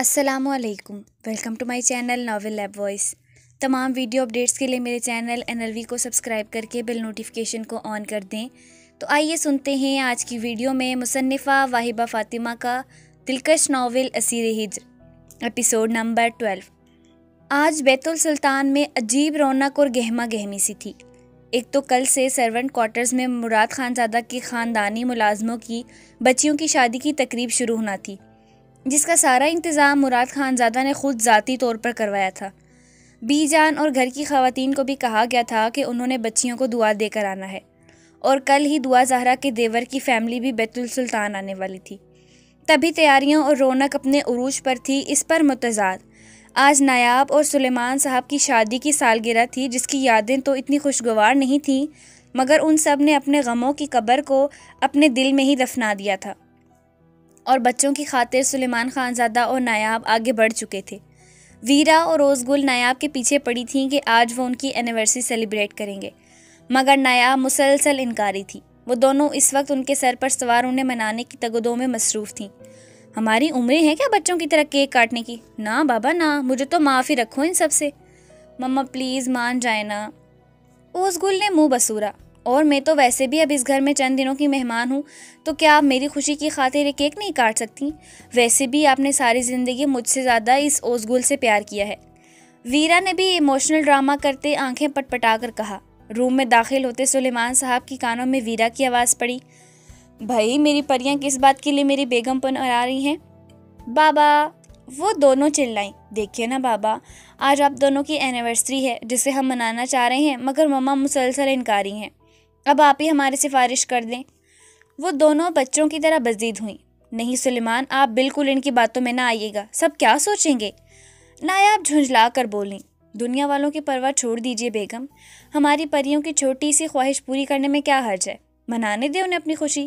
السلام علیکم، welcome to my channel novel lab voice. تمام ویڈیو اپڈیٹس کے لیے میرے چینل NLV کو سبسکرائب کر کے بیل نوٹیفیکیشن کو آن کر دیں۔ تو آئیے سنتے ہیں آج کی ویڈیو میں مصنفہ واہبہ فاطمہ کا دلکش ناول اسیر ہجر، ایپیسوڈ نمبر 12۔ آج بیت السلطان میں عجیب رونق اور گہما گہمی سی تھی۔ ایک تو کل سے سرونٹ کوارٹرز میں مراد خانزادہ کی خاندانی ملازموں کی بچیوں کی شادی کی تقریب شروع ہونا تھی، جس کا سارا انتظام مراد خانزادہ نے خود ذاتی طور پر کروایا تھا۔ بی جان اور گھر کی خواتین کو بھی کہا گیا تھا کہ انہوں نے بچیوں کو دعا دے کر آنا ہے، اور کل ہی دعا زہرا کے دیور کی فیملی بھی بیت السلطان آنے والی تھی۔ تبھی تیاریاں اور رونق اپنے عروج پر تھی۔ اس پر متضاد آج نایاب اور سلیمان صاحب کی شادی کی سالگرہ تھی، جس کی یادیں تو اتنی خوشگوار نہیں تھیں، مگر ان سب نے اپنے غموں کی قبر کو اپنے دل میں ہی دفنا دیا تھا، اور بچوں کی خاطر سلیمان خانزادہ اور نایاب آگے بڑھ چکے تھے۔ ویرا اور روز گل نایاب کے پیچھے پڑی تھیں کہ آج وہ ان کی اینیورسری سیلیبریٹ کریں گے، مگر نایاب مسلسل انکاری تھی۔ وہ دونوں اس وقت ان کے سر پر سوار انہیں منانے کی تگدو میں مصروف تھیں۔ ہماری عمریں ہیں کیا بچوں کی طرح کیک کاٹنے کی؟ نہ بابا نہ، مجھے تو معاف ہی رکھو ان سب سے۔ مما پلیز مان جائے نا۔ روز گل نے منہ بسورا، اور میں تو ویسے بھی اب اس گھر میں چند دنوں کی مہمان ہوں، تو کیا آپ میری خوشی کی خاطر ایک کیک نہیں کاٹ سکتی؟ ویسے بھی آپ نے ساری زندگی مجھ سے زیادہ اس اوز گل سے پیار کیا ہے۔ ویرا نے بھی ایموشنل ڈرامہ کرتے آنکھیں پٹ پٹا کر کہا۔ روم میں داخل ہوتے سلیمان صاحب کی کانوں میں ویرا کی آواز پڑی، بھائی میری پریاں کس بات کے لیے میری بیگم پر آ رہی ہیں؟ بابا، وہ دونوں چلائیں، دیکھیے نا بابا، آج آپ دونوں کی اینیورسری ہے جسے ہم منانا چاہ رہے ہیں، مگر مما مسلسل انکاری ہیں، اب آپ ہی ہماری سفارش کر دیں۔ وہ دونوں بچوں کی طرح بزدید ہوئیں۔ نہیں سلیمان، آپ بالکل ان کی باتوں میں نہ آئیے گا، سب کیا سوچیں گے؟ نایاب جھنجھلا کر بولیں، دنیا والوں کی پرواہ چھوڑ دیجئے بیگم، ہماری پریوں کی چھوٹی سی خواہش پوری کرنے میں کیا حرج ہے، منانے دیں انہیں اپنی خوشی۔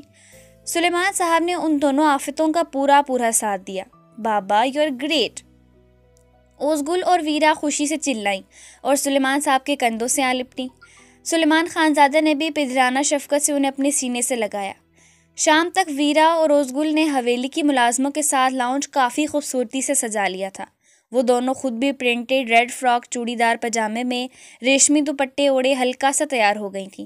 سلیمان صاحب نے ان دونوں آفتوں کا پورا ساتھ دیا۔ بابا یو آر گریٹ۔ اوزگل اور ویرا خوشی سے چلائیں اور سلیمان صاحب کے کندھوں سے آ لپٹیں۔ سلیمان خانزادہ نے بھی پدرانہ شفقت سے انہیں اپنے سینے سے لگایا۔ شام تک ویرا اور روزگل نے حویلی کی ملازموں کے ساتھ لاؤنج کافی خوبصورتی سے سجا لیا تھا۔ وہ دونوں خود بھی پرنٹڈ ریڈ فراک چوڑی دار پاجامے میں ریشمی دوپٹے اوڑے ہلکا سا تیار ہو گئی تھیں۔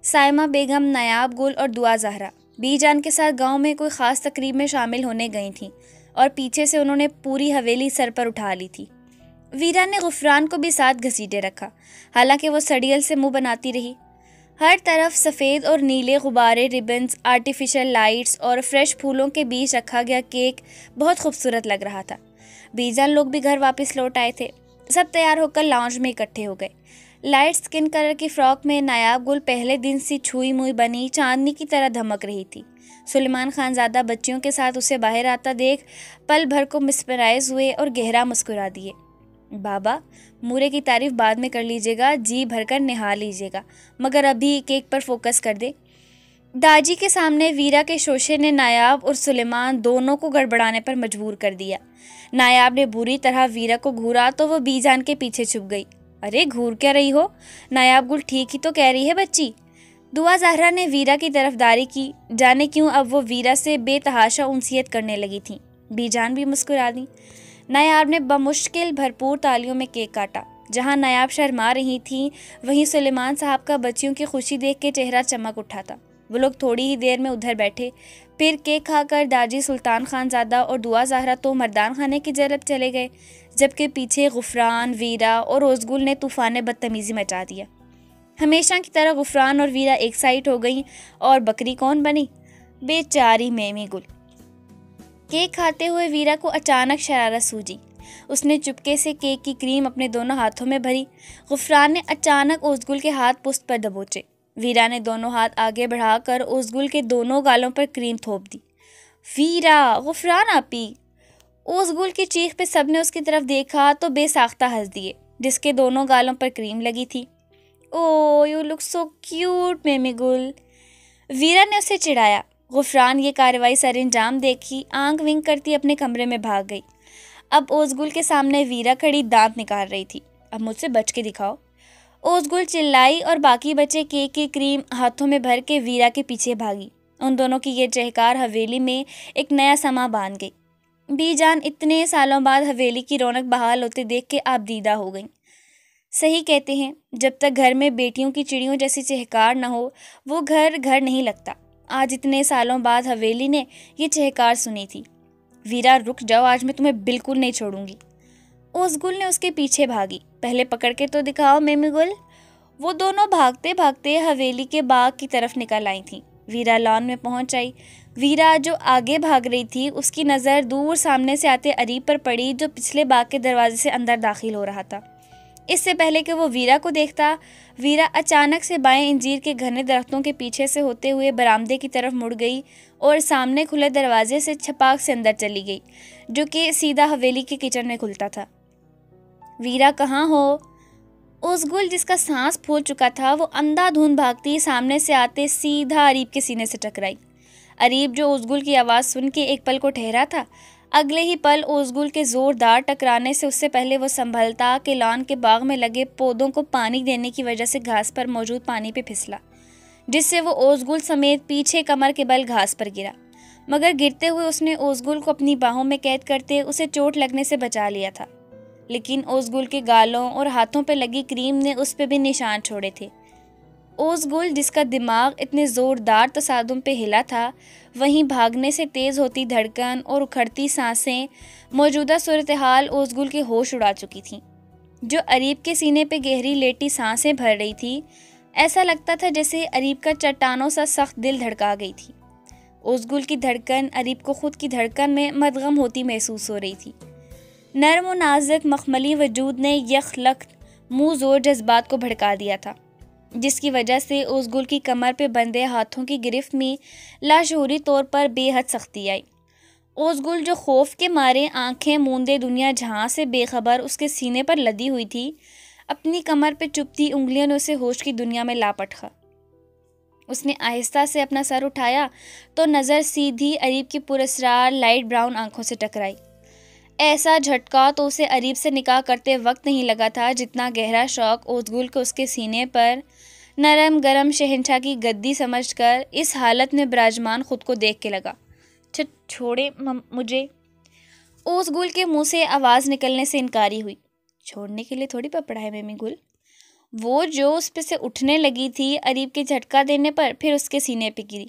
سائمہ بیگم، نایاب گل اور دعا زہرا بی جان کے ساتھ گاؤں میں کوئی خاص تقریب میں شامل ہونے گئی تھیں، اور پیچھے سے انہوں نے پوری حویلی سر پر اٹھا لی تھی۔ ویرا نے غفران کو بھی ساتھ گھسیٹے رکھا، حالانکہ وہ سڑیل سے منہ بناتی رہی۔ ہر طرف سفید اور نیلے غبارے، ریبنز، آرٹیفیشل لائٹس اور فریش پھولوں کے بیچ رکھا گیا کیک بہت خوبصورت لگ رہا تھا۔ بیجان لوگ بھی گھر واپس لوٹ آئے تھے۔ سب تیار ہو کر لاؤنج میں اکٹھے ہو گئے۔ لائٹ سکن کلر کی فراک میں نایاب گل پہلے دن سی چھوئی موئی بنی چاندنی کی طرح دھمک رہی تھی۔ سلیمان خانزادہ بچیوں کے ساتھ اسے باہر آتا دیکھ پل بھر کو مسپرائز ہوئے اور گہرا مسکرا دیے۔ بابا، مورے کی تعریف بعد میں کر لیجیے گا، جی بھر کر نہا لیجیے گا، مگر ابھی کیک پر فوکس کر دے۔ داجی کے سامنے ویرا کے شوشے نے نایاب اور سلیمان دونوں کو گڑبڑانے پر مجبور کر دیا۔ نایاب نے بری طرح ویرا کو گھورا تو وہ بی جان کے پیچھے چھپ گئی۔ ارے گھور کیا رہی ہو؟ نایاب گل ٹھیک ہی تو کہہ رہی ہے بچی۔ دعا زہرا نے ویرا کی طرف داری کی، جانے کیوں اب وہ ویرا سے بے تحاشا انسیت کرنے لگی تھیں۔ بی جان بھی مسکرا دی۔ نایاب نے بمشکل بھرپور تالیوں میں کیک کاٹا۔ جہاں نایاب شرما رہی تھیں، وہیں سلیمان صاحب کا بچیوں کی خوشی دیکھ کے چہرہ چمک اٹھا تھا۔ وہ لوگ تھوڑی ہی دیر میں ادھر بیٹھے، پھر کیک کھا کر داجی سلطان خانزادہ اور دعا زہرا تو مردان خانے کی جانب چلے گئے، جبکہ پیچھے غفران، ویرا اور روزگل نے طوفان بدتمیزی مچا دیا۔ ہمیشہ کی طرح غفران اور ویرا ایک سائڈ ہو گئیں، اور بکری کون بنی؟ بیچاری میمی گل۔ کیک کھاتے ہوئے ویرا کو اچانک شرارت سوجی۔ اس نے چپکے سے کیک کی کریم اپنے دونوں ہاتھوں میں بھری۔ غفران نے اچانک اوزگل کے ہاتھ پشت پر دبوچے۔ ویرا نے دونوں ہاتھ آگے بڑھا کر اوزگل کے دونوں گالوں پر کریم تھوپ دی۔ ویرا، غفران آپی! اوزگل کی چیخ پہ سب نے اس کی طرف دیکھا تو بے ساختہ ہنس دیے، جس کے دونوں گالوں پر کریم لگی تھی۔ Oh you look so cute Mimi Gul, Veera نے اسے چڑھایا۔ غفران یہ کارروائی سر انجام دیکھی آنکھ ونک کرتی اپنے کمرے میں بھاگ گئی۔ اب اوزگل کے سامنے ویرا کھڑی دانت نکال رہی تھی۔ اب مجھ سے بچ کے دکھاؤ۔ اوزگل چلائی اور باقی بچے کیک کی کریم ہاتھوں میں بھر کے ویرا کے پیچھے بھاگی۔ ان دونوں کی یہ چہکار حویلی میں ایک نیا سما باندھ گئی۔ بی جان اتنے سالوں بعد حویلی کی رونق بحال ہوتے دیکھ کے آپ دیدہ ہو گئیں۔ صحیح کہتے ہیں، جب تک گھر میں بیٹیوں کی چڑیوں جیسی چہکار نہ ہو وہ گھر گھر نہیں لگتا۔ آج اتنے سالوں بعد حویلی نے یہ چہکار سنی تھی۔ ویرا رک جاؤ، آج میں تمہیں بالکل نہیں چھوڑوں گی۔ اوس گل نے اس کے پیچھے بھاگی۔ پہلے پکڑ کے تو دکھاؤ میمی گل۔ وہ دونوں بھاگتے بھاگتے حویلی کے باغ کی طرف نکل آئی تھیں۔ ویرا لان میں پہنچ آئی۔ ویرا جو آگے بھاگ رہی تھی اس کی نظر دور سامنے سے آتے اریب پر پڑی جو پچھلے باغ کے دروازے سے اندر داخل ہو رہا تھا۔ اس سے پہلے کہ وہ ویرا کو دیکھتا، ویرا اچانک سے بائیں انجیر کے گھنے درختوں کے پیچھے سے ہوتے ہوئے برآمدے کی طرف مڑ گئی اور سامنے کھلے دروازے سے چھپاک سے اندر چلی گئی جو کہ سیدھا حویلی کے کچن میں کھلتا تھا۔ ویرا کہاں ہو؟ اس گل جس کا سانس پھول چکا تھا وہ اندھا دھند بھاگتی سامنے سے آتے سیدھا اریب کے سینے سے ٹکرائی۔ اریب جو اس گل کی آواز سن کے ایک پل کو ٹھہرا تھا، اگلے ہی پل اس گل کے زوردار ٹکرانے سے اس سے پہلے وہ سنبھلتا کہ لان کے باغ میں لگے پودوں کو پانی دینے کی وجہ سے گھاس پر موجود پانی پہ پھسلا، جس سے وہ اوس گل سمیت پیچھے کمر کے بل گھاس پر گرا، مگر گرتے ہوئے اس نے اوس گل کو اپنی باہوں میں قید کرتے اسے چوٹ لگنے سے بچا لیا تھا، لیکن اوس گل کے گالوں اور ہاتھوں پہ لگی کریم نے اس پہ بھی نشان چھوڑے تھے۔ اوس گل جس کا دماغ اتنے زوردار تصادم پہ ہلا تھا، وہیں بھاگنے سے تیز ہوتی دھڑکن اور اکھڑتی سانسیں موجودہ صورتحال اوس گل کے ہوش اڑا چکی تھیں۔ جو اریب کے سینے پہ گہری لیٹی سانسیں بھر رہی تھی، ایسا لگتا تھا جیسے اریب کا چٹانوں سا سخت دل دھڑکا گئی تھی۔ اوس گل کی دھڑکن اریب کو خود کی دھڑکن میں مدغم ہوتی محسوس ہو رہی تھی۔ نرم و نازک مخملی وجود نے یک لخت منہ زور جذبات کو بھڑکا دیا تھا، جس کی وجہ سے اوس گل کی کمر پہ بندھے ہاتھوں کی گرفت میں لاشعوری طور پر بے حد سختی آئی۔ اوس گل جو خوف کے مارے آنکھیں موندے دنیا جہاں سے بے خبر اس کے سینے پر لدی ہوئی تھی، اپنی کمر پہ چپتی انگلیوں نے اسے ہوش کی دنیا میں لاپٹخا۔ اس نے آہستہ سے اپنا سر اٹھایا تو نظر سیدھی اریب کی پراسرار لائٹ براؤن آنکھوں سے ٹکرائی۔ ایسا جھٹکا تو اسے اریب سے نکاح کرتے وقت نہیں لگا تھا جتنا گہرا شوق اوس گل کو اس کے سینے پر نرم گرم شہنشاہ کی گدی سمجھ کر اس حالت میں براجمان خود کو دیکھ کے لگا۔ چھوڑے مجھے۔ اوس گل کے منہ سے آواز نکلنے سے انکاری ہوئی۔ چھوڑنے کے لیے تھوڑی پپڑا ہے میمی گل۔ وہ جو اس پہ سے اٹھنے لگی تھی اریب کے جھٹکا دینے پر پھر اس کے سینے پہ گری۔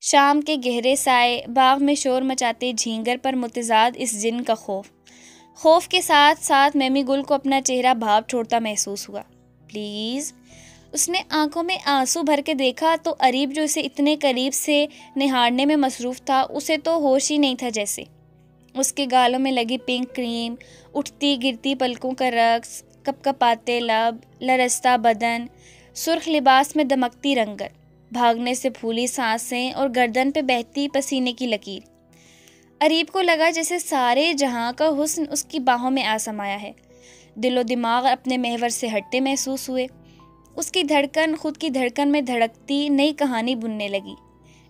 شام کے گہرے سائے باغ میں شور مچاتے جھینگر پر متضاد اس جن کا خوف کے ساتھ ساتھ میمی گل کو اپنا چہرہ بھاپ چھوڑتا محسوس ہوا۔ پلیز۔ اس نے آنکھوں میں آنسو بھر کے دیکھا تو اریب جو اسے اتنے قریب سے نہارنے میں مصروف تھا اسے تو ہوش ہی نہیں تھا جیسے۔ اس کے گالوں میں لگی پنک کریم، اٹھتی گرتی پلکوں کا رقص، کپ کپاتے لب، لرزتا بدن، سرخ لباس میں دمکتی رنگت، بھاگنے سے پھولی سانسیں اور گردن پہ بہتی پسینے کی لکیر۔ اریب کو لگا جیسے سارے جہاں کا حسن اس کی باہوں میں آ سمایا ہے۔ دل و دماغ اپنے محور سے ہٹتے محسوس ہوئے۔ اس کی دھڑکن خود کی دھڑکن میں دھڑکتی نئی کہانی بننے لگی۔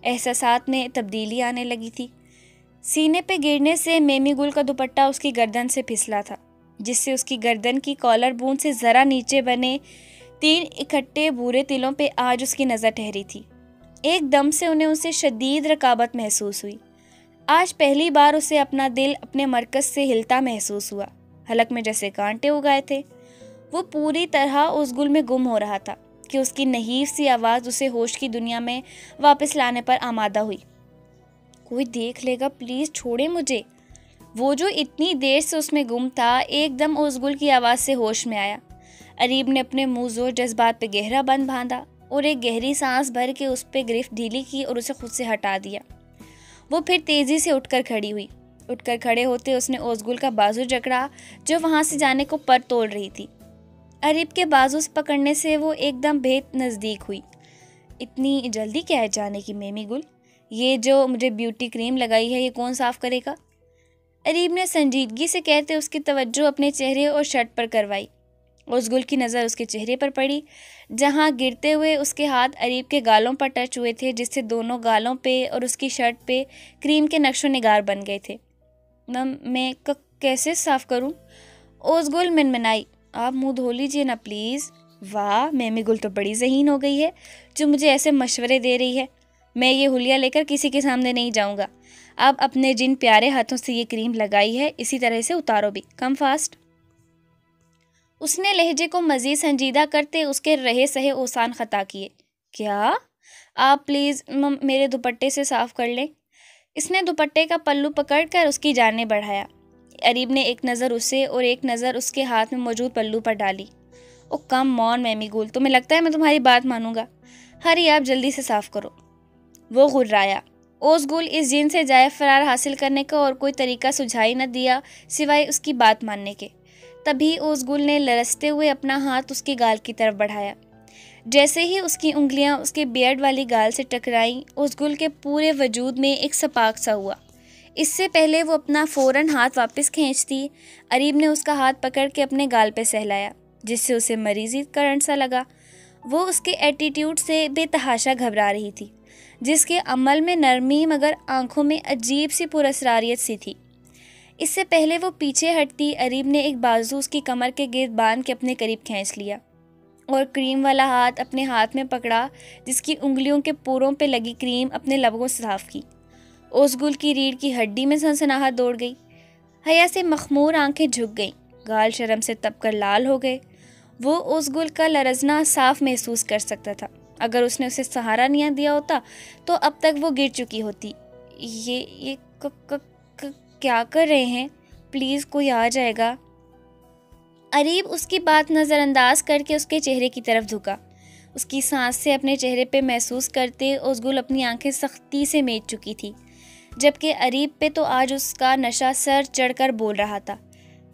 احساسات میں تبدیلی آنے لگی تھی۔ سینے پہ گرنے سے میمی گل کا دوپٹہ اس کی گردن سے پھسلا تھا، جس سے اس کی گردن کی کالر بون سے ذرا نیچے بنے 3 اکٹھے بھورے تلوں پہ آج اس کی نظر ٹھہری تھی۔ ایک دم سے انہیں ان سے شدید رقابت محسوس ہوئی۔ آج پہلی بار اسے اپنا دل اپنے مرکز سے ہلتا محسوس ہوا۔ حلق میں جیسے کانٹے اگائے تھے۔ وہ پوری طرح اس گل میں گم ہو رہا تھا کہ اس کی نحیف سی آواز اسے ہوش کی دنیا میں واپس لانے پر آمادہ ہوئی۔ کوئی دیکھ لے گا، پلیز چھوڑے مجھے۔ وہ جو اتنی دیر سے اس میں گم تھا ایک دم اس گل کی آواز سے ہوش میں آیا۔ اریب نے اپنے منہ زور جذبات پہ گہرا بند باندھا اور ایک گہری سانس بھر کے اس پہ گرفت ڈھیلی کی اور اسے خود سے ہٹا دیا۔ وہ پھر تیزی سے اٹھ کر کھڑی ہوئی۔ اٹھ کر کھڑے ہوتے اس نے اوس گل کا بازو جکڑا جو وہاں سے جانے کو پر تول رہی تھی۔ اریب کے بازو سے پکڑنے سے وہ ایک دم بہت نزدیک ہوئی۔ اتنی جلدی کیا ہے جانے کی میمی گل؟ یہ جو مجھے بیوٹی کریم لگائی ہے یہ کون صاف کرے گا؟ اریب نے سنجیدگی سے کہتے اس کی توجہ اپنے چہرے اور شرٹ پر کروائی۔ اوس گل کی نظر اس کے چہرے پر پڑی جہاں گرتے ہوئے اس کے ہاتھ اریب کے گالوں پر ٹچ ہوئے تھے، جس سے دونوں گالوں پہ اور اس کی شرٹ پہ کریم کے نقش و نگار بن گئے تھے۔ میں کیسے صاف کروں؟ اوس گل منمنائی۔ آپ منہ دھو لیجیے نا پلیز۔ واہ، میمی گل تو بڑی ذہین ہو گئی ہے جو مجھے ایسے مشورے دے رہی ہے۔ میں یہ حلیہ لے کر کسی کے سامنے نہیں جاؤں گا۔ اب اپنے جن پیارے ہاتھوں سے یہ کریم لگائی ہے اسی طرح سے اتارو بھی، کم فاسٹ۔ اس نے لہجے کو مزید سنجیدہ کرتے اس کے رہے سہے اوسان خطا کیے۔ کیا؟ آپ پلیز میرے دوپٹے سے صاف کر لیں۔ اس نے دوپٹے کا پلو پکڑ کر اس کی جانب بڑھایا۔ اریب نے ایک نظر اسے اور ایک نظر اس کے ہاتھ میں موجود پلو پر ڈالی۔ او کم آن میمی گل، تمہیں لگتا ہے میں تمہاری بات مانوں گا؟ ہری آپ جلدی سے صاف کرو۔ وہ غرایا۔ اوس گل اس جن سے جائے فرار حاصل کرنے کا اور کوئی طریقہ سجھائی نہ دیا سوائے اس کی بات ماننے کے۔ تبھی اوس گل نے لرزتے ہوئے اپنا ہاتھ اس کے گال کی طرف بڑھایا۔ جیسے ہی اس کی انگلیاں اس کے بیئرڈ والی گال سے ٹکرائیں، اوس گل کے پورے وجود میں ایک سپاق سا ہوا۔ اس سے پہلے وہ اپنا فوراً ہاتھ واپس کھینچتی، اریب نے اس کا ہاتھ پکڑ کے اپنے گال پہ سہلایا، جس سے اسے مریضی کرنٹ سا لگا۔ وہ اس کے ایٹیٹیوڈ سے بے تحاشا گھبرا رہی تھی، جس کے عمل میں نرمی مگر آنکھوں میں عجیب سی پراسراریت سی تھی۔ اس سے پہلے وہ پیچھے ہٹتی، اریب نے ایک بازو اس کی کمر کے گرد باندھ کے اپنے قریب کھینچ لیا اور کریم والا ہاتھ اپنے ہاتھ میں پکڑا، جس کی انگلیوں کے پوروں پہ لگی کریم اپنے لبوں سے صاف کی۔ اوس گل کی ریڑھ کی ہڈی میں سنسناہٹ دوڑ گئی، حیا سے مخمور آنکھیں جھک گئیں، گال شرم سے تپ کر لال ہو گئے۔ وہ اوس گل کا لرزنا صاف محسوس کر سکتا تھا۔ اگر اس نے اسے سہارا نہیں دیا ہوتا تو اب تک وہ گر چکی ہوتی۔ یہ کیا کر رہے ہیں؟ پلیز کوئی آ جائے گا۔ اریب اس کی بات نظر انداز کر کے اس کے چہرے کی طرف جھکا۔ اس کی سانس سے اپنے چہرے پہ محسوس کرتے اوس گل اپنی آنکھیں سختی سے میچ چکی تھی، جبکہ اریب پہ تو آج اس کا نشہ سر چڑھ کر بول رہا تھا۔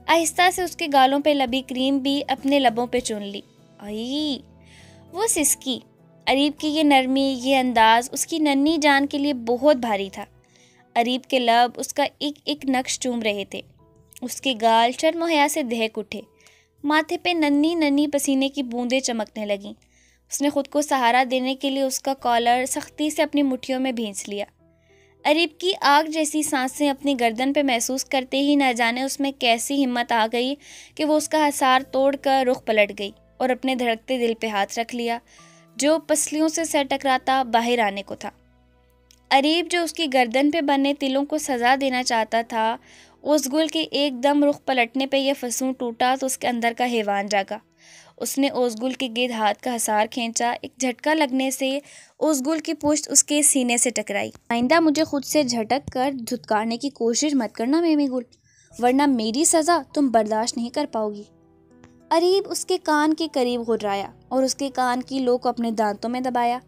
آہستہ سے اس کے گالوں پہ لبی کریم بھی اپنے لبوں پہ چن لی۔ آئی! وہ سسکی۔ اریب کی یہ نرمی، یہ انداز اس کی ننھی جان کے لیے بہت بھاری تھا۔ اریب کے لب اس کا ایک ایک نقش چوم رہے تھے۔ اس کے گال شرم و حیا سے دہک اٹھے، ماتھے پہ ننھی ننھی پسینے کی بوندیں چمکنے لگیں۔ اس نے خود کو سہارا دینے کے لیے اس کا کالر سختی سے اپنی مٹھیوں میں بھینچ لیا۔ اریب کی آگ جیسی سانسیں اپنی گردن پہ محسوس کرتے ہی نہ جانے اس میں کیسی ہمت آ گئی کہ وہ اس کا حصار توڑ کر رخ پلٹ گئی اور اپنے دھڑکتے دل پہ ہاتھ رکھ لیا، جو پسلیوں سے سر ٹکراتا باہر آنے کو تھا۔ اریب جو اس کی گردن پہ بنے تلوں کو سزا دینا چاہتا تھا، اوس گل کے ایک دم رخ پلٹنے پہ یہ فسون ٹوٹا تو اس کے اندر کا حیوان جاگا۔ اس نے اوس گل کے گرد ہاتھ کا حصار کھینچا۔ ایک جھٹکا لگنے سے اوس گل کی پشت اس کے سینے سے ٹکرائی۔ آئندہ مجھے خود سے جھٹک کر دھتکارنے کی کوشش مت کرنا میمی گل، ورنہ میری سزا تم برداشت نہیں کر پاؤ گی۔ اریب اس کے کان کے قریب غرایا اور اس کے کان کی لو کو اپنے دانتوں میں دبایا۔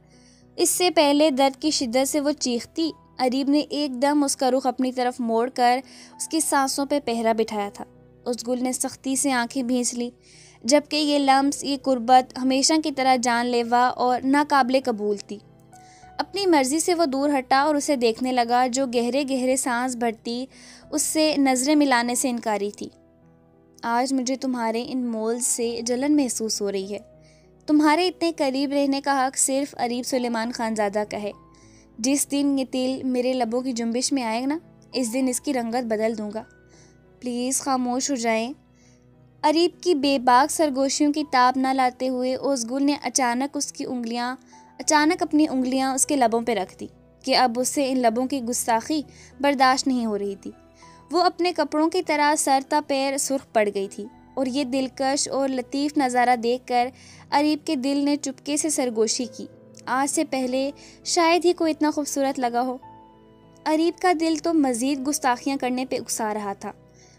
اس سے پہلے درد کی شدت سے وہ چیختی، اریب نے ایک دم اس کا رخ اپنی طرف موڑ کر اس کی سانسوں پہ پہرا بٹھایا تھا۔ اوس گل نے سختی سے آنکھیں بھینچ لی، جبکہ یہ لمس، یہ قربت ہمیشہ کی طرح جان لیوا اور ناقابل قبول تھی۔ اپنی مرضی سے وہ دور ہٹا اور اسے دیکھنے لگا، جو گہرے گہرے سانس بھرتی اس سے نظریں ملانے سے انکاری تھی۔ آج مجھے تمہارے ان مولز سے جلن محسوس ہو رہی ہے۔ تمہارے اتنے قریب رہنے کا حق صرف اریب سلیمان خان زادہ کا ہے۔ جس دن یہ تل میرے لبوں کی جنبش میں آئے گا، اس دن اس کی رنگت بدل دوں گا۔ پلیز خاموش ہو جائیں۔ اریب کی بے باک سرگوشیوں کی تاب نہ لاتے ہوئے اوس گل نے اچانک اپنی انگلیاں اس کے لبوں پہ رکھ دی کہ اب اسے ان لبوں کی گستاخی برداشت نہیں ہو رہی تھی۔ وہ اپنے کپڑوں کی طرح سر تا پیر سرخ پڑ گئی تھی اور یہ دلکش اور لطیف نظارہ دیکھ کر اریب کے دل نے چپکے سے سرگوشی کی۔ آج سے پہلے شاید ہی کوئی اتنا خوبصورت لگا ہو۔ اریب کا دل تو مزید گستاخیاں کرنے پہ اکسا رہا تھا،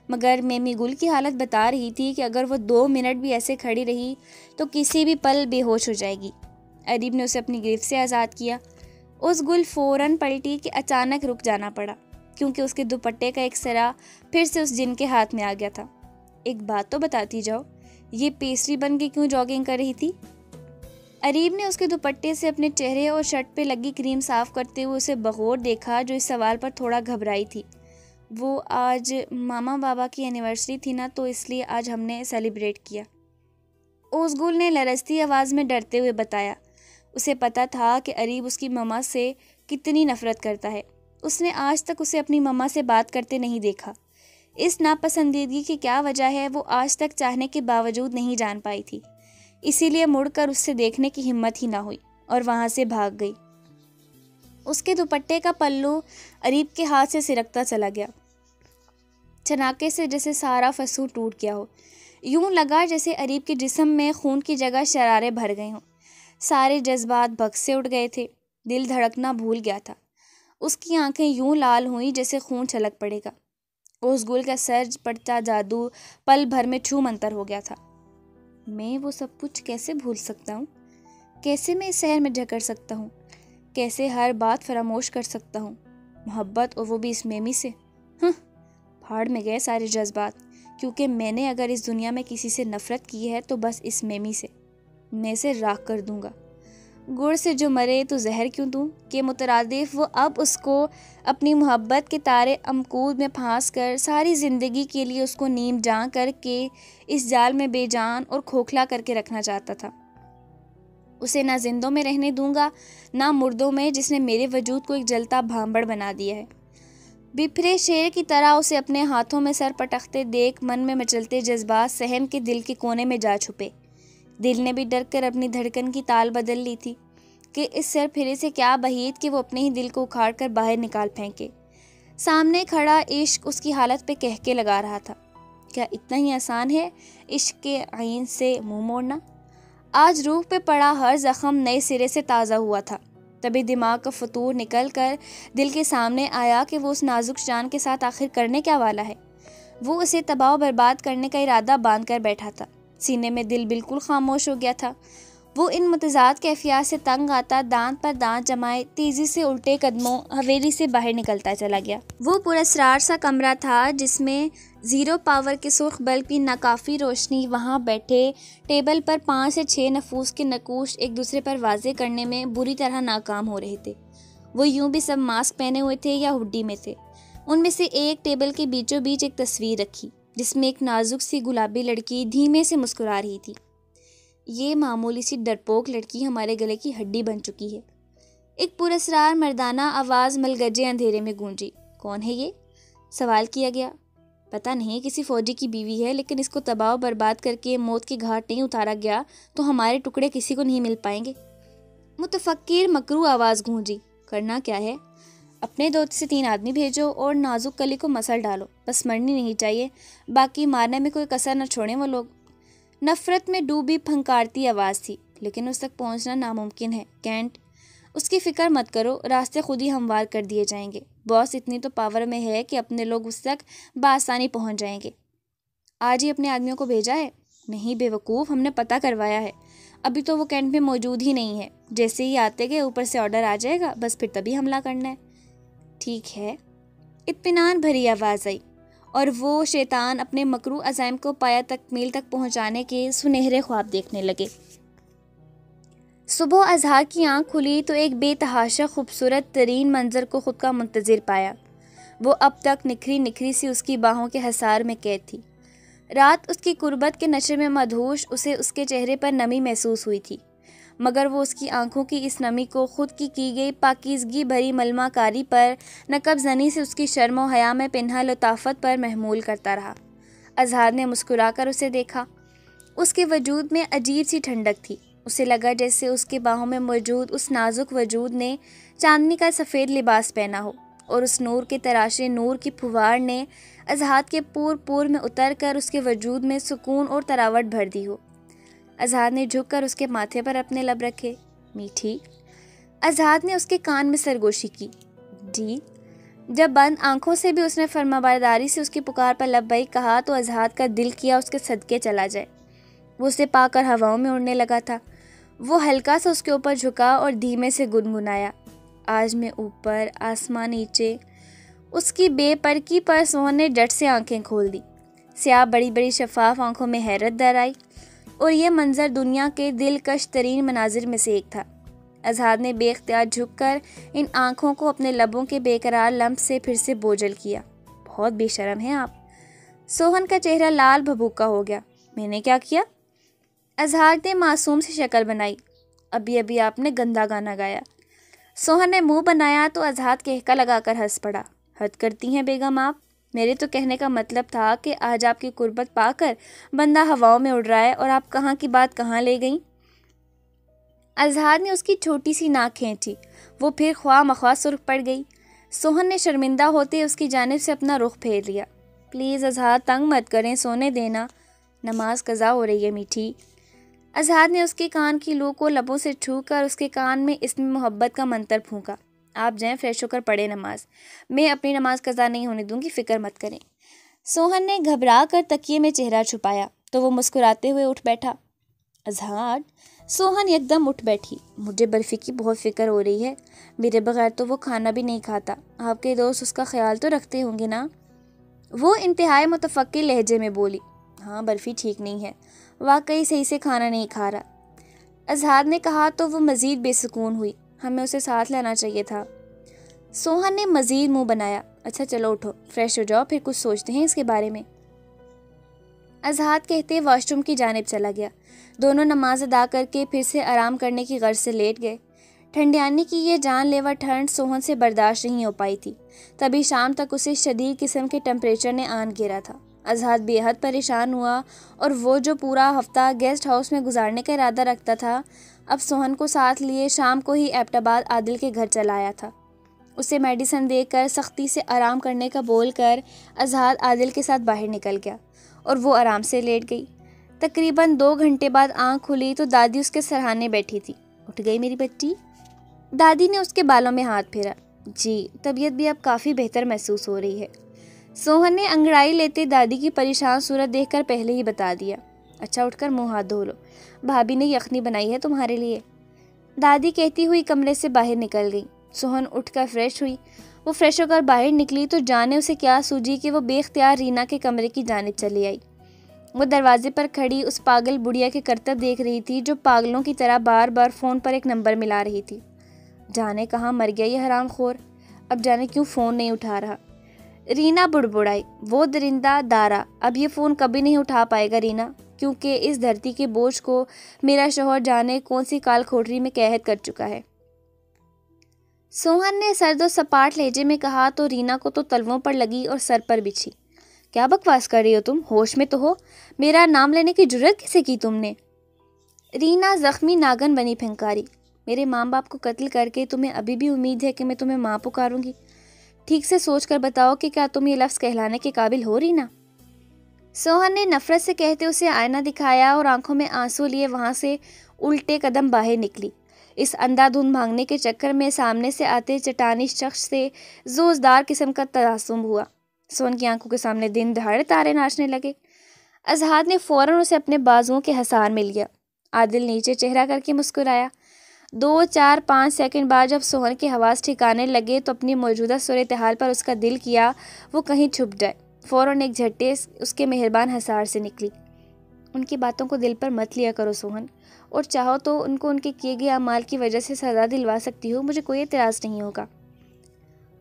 مگر میمی گل کی حالت بتا رہی تھی کہ اگر وہ 2 منٹ بھی ایسے کھڑی رہی تو کسی بھی پل بے ہوش ہو جائے گی۔ اریب نے اسے اپنی گرفت سے آزاد کیا۔ اس گل فوراً پلٹی کہ اچانک رک جانا پڑا، کیونکہ اس کے دوپٹے کا ایک سرا پھر سے اس جن کے ہاتھ میں آ گیا تھا۔ ایک بات تو بتاتی جاؤ، یہ پیسری بن کے کیوں جاگنگ کر رہی تھی؟ اریب نے اس کے دوپٹے سے اپنے چہرے اور شرٹ پہ لگی کریم صاف کرتے ہوئے اسے بغور دیکھا، جو اس سوال پر تھوڑا گھبرائی تھی۔ وہ آج ماما بابا کی اینیورسری تھی نا، تو اس لیے آج ہم نے سیلیبریٹ کیا۔ اوس گل نے لرزتی آواز میں ڈرتے ہوئے بتایا۔ اسے پتا تھا کہ اریب اس کی ماما سے کتنی نفرت کرتا ہے۔ اس نے آج تک اسے اپنی ماما سے بات کرتے نہیں دیکھا۔ اس ناپسندیدگی کی کیا وجہ ہے وہ آج تک چاہنے کے باوجود نہیں جان پائی تھی، اسی لیے مڑ کر اس سے دیکھنے کی ہمت ہی نہ ہوئی اور وہاں سے بھاگ گئی۔ اس کے دوپٹے کا پلو اریب کے ہاتھ سے سرکتا چلا گیا، چھناکے سے جیسے سارا فسون ٹوٹ گیا ہو۔ یوں لگا جیسے اریب کے جسم میں خون کی جگہ شراریں بھر گئی ہوں۔ سارے جذبات بھگ سے اٹھ گئے تھے، دل دھڑکنا بھول گیا تھا۔ اس کی آنکھیں یوں لال ہوئیں جیسے خون چھلک پڑے گا۔ اس گل کا سرج پڑتا جادو پل بھر میں چھو منتر ہو گیا تھا۔ میں وہ سب کچھ کیسے بھول سکتا ہوں؟ کیسے میں اس شہر میں جھکڑ سکتا ہوں؟ کیسے ہر بات فراموش کر سکتا ہوں؟ محبت، اور وہ بھی اس میمی سے؟ پھاڑ میں گئے سارے جذبات، کیونکہ میں نے اگر اس دنیا میں کسی سے نفرت کی ہے تو بس اس میمی سے۔ میں اسے راکھ کر دوں گا۔ گڑ سے جو مرے تو زہر کیوں دوں کہ مترادف وہ اب اس کو اپنی محبت کے تارے امکود میں پھانس کر ساری زندگی کے لیے اس کو نیم جان کر کے اس جال میں بے جان اور کھوکھلا کر کے رکھنا چاہتا تھا۔ اسے نہ زندوں میں رہنے دوں گا نہ مردوں میں، جس نے میرے وجود کو ایک جلتا بھانبڑ بنا دیا ہے۔ بپھرے شیر کی طرح اسے اپنے ہاتھوں میں سر پٹکتے دیکھ من میں مچلتے جذبات صحن کے دل کے کونے میں جا چھپے۔ دل نے بھی ڈر کر اپنی دھڑکن کی تال بدل لی تھی کہ اس سر پھرے سے کیا بعید کہ وہ اپنے ہی دل کو اکھاڑ کر باہر نکال پھینکے۔ سامنے کھڑا عشق اس کی حالت پہ کہکے لگا رہا تھا، کیا اتنا ہی آسان ہے عشق کے عین سے منہ موڑنا؟ آج روح پہ پڑا ہر زخم نئے سرے سے تازہ ہوا تھا۔ تبھی دماغ کا فطور نکل کر دل کے سامنے آیا کہ وہ اس نازک جان کے ساتھ آخر کرنے کیا والا ہے۔ وہ اسے تباہ و برباد کرنے کا ارادہ باندھ کر بیٹھا تھا۔ سینے میں دل بالکل خاموش ہو گیا تھا۔ وہ ان متضاد کیفیات سے تنگ آتا دانت پر دانت جمائے تیزی سے الٹے قدموں حویلی سے باہر نکلتا چلا گیا۔ وہ پراسرار سا کمرہ تھا جس میں 0 پاور کے سرخ بلب کی ناکافی روشنی وہاں بیٹھے ٹیبل پر 5 سے 6 نفوس کے نقوش ایک دوسرے پر واضح کرنے میں بری طرح ناکام ہو رہے تھے۔ وہ یوں بھی سب ماسک پہنے ہوئے تھے یا ہڈی میں تھے۔ ان میں سے ایک ٹیبل کے بیچوں بیچ ایک تصویر رکھی جس میں ایک نازک سی گلابی لڑکی دھیمے سے مسکرا رہی تھی۔ یہ معمولی سی ڈرپوک لڑکی ہمارے گلے کی ہڈی بن چکی ہے۔ ایک پراسرار مردانہ آواز ملگجے اندھیرے میں گونجی۔ کون ہے یہ؟ سوال کیا گیا۔ پتہ نہیں، کسی فوجی کی بیوی ہے، لیکن اس کو تباہ و برباد کر کے موت کی گھاٹ نہیں اتارا گیا تو ہمارے ٹکڑے کسی کو نہیں مل پائیں گے۔ متفکر مکروہ آواز گونجی۔ کرنا کیا ہے؟ اپنے 2 سے 3 آدمی بھیجو اور نازک کلی کو مسل ڈالو، بس مرنی نہیں چاہیے، باقی مارنے میں کوئی کسر نہ چھوڑیں وہ لوگ۔ نفرت میں ڈوبی پھنکارتی آواز تھی، لیکن اس تک پہنچنا ناممکن ہے کینٹ۔ اس کی فکر مت کرو، راستے خود ہی ہموار کر دیے جائیں گے۔ باس اتنی تو پاور میں ہے کہ اپنے لوگ اس تک بآسانی پہنچ جائیں گے۔ آج ہی اپنے آدمیوں کو بھیجا ہے؟ نہیں بے وقوف، ہم نے پتہ کروایا ہے، ابھی تو وہ کینٹ میں موجود ہی نہیں ہے۔ جیسے ہی آتے گئے اوپر سے آرڈر آ جائے گا، بس پھر تبھی حملہ کرنا ہے۔ ٹھیک ہے، اطمینان بھری آواز آئی، اور وہ شیطان اپنے مکروہ عزائم کو پایا تکمیل تک پہنچانے کے سنہرے خواب دیکھنے لگے۔ صبح اظہار کی آنکھ کھلی تو ایک بے تحاشا خوبصورت ترین منظر کو خود کا منتظر پایا۔ وہ اب تک نکھری نکھری سی اس کی باہوں کے حصار میں قید تھی۔ رات اس کی قربت کے نشے میں مدہوش اسے اس کے چہرے پر نمی محسوس ہوئی تھی، مگر وہ اس کی آنکھوں کی اس نمی کو خود کی گئی پاکیزگی بھری ملمہ کاری پر، نقب زنی سے اس کی شرم و حیا میں پنہا لطافت پر محمول کرتا رہا۔ اظہار نے مسکرا کر اسے دیکھا۔ اس کے وجود میں عجیب سی ٹھنڈک تھی۔ اسے لگا جیسے اس کے باہوں میں موجود اس نازک وجود نے چاندنی کا سفید لباس پہنا ہو، اور اس نور کے تراشے نور کی پھوار نے اظہار کے پور میں اتر کر اس کے وجود میں سکون اور تراوٹ بھر دی ہو۔ اظہار نے جھک کر اس کے ماتھے پر اپنے لب رکھے۔ میٹھی؟ اظہار نے اس کے کان میں سرگوشی کی۔ جی؟ جب بند آنکھوں سے بھی اس نے فرمانبرداری سے اس کی پکار پر لبیک کہا تو اظہار کا دل کیا اس کے صدقے چلا جائے۔ وہ اسے پا کر ہواؤں میں اڑنے لگا تھا۔ وہ ہلکا سا اس کے اوپر جھکا اور دھیمے سے گنگنایا، آج میں اوپر آسمان نیچے۔ اس کی بے پرکی پر سوہن نے جٹ سے آنکھیں کھول دی۔ سیاہ بڑی بڑی شفاف آنکھوں میں حیرت در آئی، اور یہ منظر دنیا کے دلکش ترین مناظر میں سے ایک تھا۔ اظہار نے بے اختیار جھک کر ان آنکھوں کو اپنے لبوں کے بے قرار لمس سے پھر سے بوجھل کیا۔ بہت بے شرم ہیں آپ۔ سوہن کا چہرہ لال بھبوکا ہو گیا۔ میں نے کیا کیا؟ اظہار نے معصوم سی شکل بنائی۔ ابھی آپ نے گندا گانا گایا۔ سوہن نے منہ بنایا تو اظہار کہکا لگا کر ہنس پڑا۔ حد کرتی ہیں بیگم آپ، میرے تو کہنے کا مطلب تھا کہ آج آپ کی قربت پا کر بندہ ہواؤں میں اڑ رہا ہے اور آپ کہاں کی بات کہاں لے گئیں۔ اظہار نے اس کی چھوٹی سی ناک کھینچی، وہ پھر خواہ مخواہ سرخ پڑ گئی۔ سوہن نے شرمندہ ہوتے اس کی جانب سے اپنا رخ پھیر لیا۔ پلیز اظہار، تنگ مت کریں، سونے دینا، نماز قضا ہو رہی ہے میٹھی۔ اظہار نے اس کے کان کی لو کو لبوں سے چھو کر اس کے کان میں اسم محبت کا منتر پھونکا۔ آپ جائیں، فریش ہو کر پڑھیں نماز، میں اپنی نماز قضا نہیں ہونے دوں گی، فکر مت کریں۔ سوہن نے گھبرا کر تکیے میں چہرہ چھپایا تو وہ مسکراتے ہوئے اٹھ بیٹھا۔ اظہار، سوہن یکدم اٹھ بیٹھی۔ مجھے برفی کی بہت فکر ہو رہی ہے، میرے بغیر تو وہ کھانا بھی نہیں کھاتا، آپ کے دوست اس کا خیال تو رکھتے ہوں گے نا؟ وہ انتہائی متفقع لہجے میں بولی۔ ہاں، برفی ٹھیک نہیں ہے، واقعی صحیح سے کھانا نہیں کھا رہا، اظہار نے کہا تو وہ مزید بے سکون ہوئی۔ ہمیں اسے ساتھ لینا چاہیے تھا۔ سوہن نے مزید منہ بنایا۔ اچھا چلو اٹھو، فریش ہو جاؤ، پھر کچھ سوچتے ہیں اس کے بارے میں۔ اظہار کہتے واش روم کی جانب چلا گیا۔ دونوں نماز ادا کر کے پھر سے آرام کرنے کی غرض سے لیٹ گئے۔ ٹھنڈیانے کی یہ جان لیوا ٹھنڈ سوہن سے برداشت نہیں ہو پائی تھی، تبھی شام تک اسے شدید قسم کے ٹمپریچر نے آن گھیرا تھا۔ اظہار بے حد پریشان ہوا، اور وہ جو پورا ہفتہ گیسٹ ہاؤس میں گزارنے کا ارادہ رکھتا تھا، اب سوہن کو ساتھ لیے شام کو ہی ایبٹ آباد عادل کے گھر چلا آیا تھا۔ اسے میڈیسن دے کر سختی سے آرام کرنے کا بول کر اظہار عادل کے ساتھ باہر نکل گیا، اور وہ آرام سے لیٹ گئی۔ تقریباً 2 گھنٹے بعد آنکھ کھلی تو دادی اس کے سرہانے بیٹھی تھی۔ اٹھ گئی میری بچی؟ دادی نے اس کے بالوں میں ہاتھ پھیرا۔ جی، طبیعت بھی اب کافی بہتر محسوس ہو رہی ہے۔ سوہن نے انگڑائی لیتے دادی کی پریشان صورت دیکھ کر پہلے ہی بتا دیا۔ اچھا اٹھ کر منہ ہاتھ دھو لو، بھابی نے یخنی بنائی ہے تمہارے لیے، دادی کہتی ہوئی کمرے سے باہر نکل گئی۔ سوہن اٹھ کر فریش ہوئی۔ وہ فریش ہو کر باہر نکلی تو جانے اسے کیا سوجی کہ وہ بے اختیار رینا کے کمرے کی جانب چلی آئی۔ وہ دروازے پر کھڑی اس پاگل بڑھیا کے کرتب دیکھ رہی تھی جو پاگلوں کی طرح بار بار فون پر ایک نمبر ملا رہی تھی۔ جانے کہاں مر گیا یہ حرام خور، اب جانے کیوں فون نہیں اٹھا رہا۔ رینا بڑبڑائی، وہ درندہ دارا اب یہ فون کبھی نہیں اٹھا پائے گا رینا، کیونکہ اس دھرتی کے بوجھ کو میرا شوہر جانے کون سی کال کھوٹری میں قید کر چکا ہے۔ سوہن نے سرد و سپاٹ لہجے میں کہا تو رینا کو تو تلووں پر لگی اور سر پر بچھی۔ کیا بکواس کر رہی ہو تم، ہوش میں تو ہو، میرا نام لینے کی جرت کیسے کی تم نے؟ رینا زخمی ناگن بنی پھنکاری۔ میرے ماں باپ کو قتل کر کے تمہیں ابھی بھی امید ہے کہ میں تمہیں ماں پکاروں گی؟ ٹھیک سے سوچ کر بتاؤ کہ کیا تم یہ لفظ کہلانے کے قابل ہو رینا؟ سوہن نے نفرت سے کہتے اسے آئینہ دکھایا اور آنکھوں میں آنسو لیے وہاں سے الٹے قدم باہر نکلی۔ اس اندھا دھند بھاگنے کے چکر میں سامنے سے آتے چٹانی شخص سے زوزدار قسم کا تجسم ہوا۔ سوہن کی آنکھوں کے سامنے دن دہاڑے تارے ناچنے لگے۔ اظہار نے فوراً اسے اپنے بازوؤں کے حصار میں لیا۔ عادل نیچے چہرہ کر کے مسکرایا۔ 2 4 5 سیکنڈ بعد جب سوہن کے حواس ٹھکانے لگے تو اپنی موجودہ صورتحال پر اس کا دل کیا وہ کہیں چھپ جائے۔ فوراً ایک جھٹے اس کے مہربان حصار سے نکلی۔ ان کی باتوں کو دل پر مت لیا کرو سوہن، اور چاہو تو ان کو ان کے کیے گئے اعمال کی وجہ سے سزا دلوا سکتی ہو، مجھے کوئی اعتراض نہیں ہوگا۔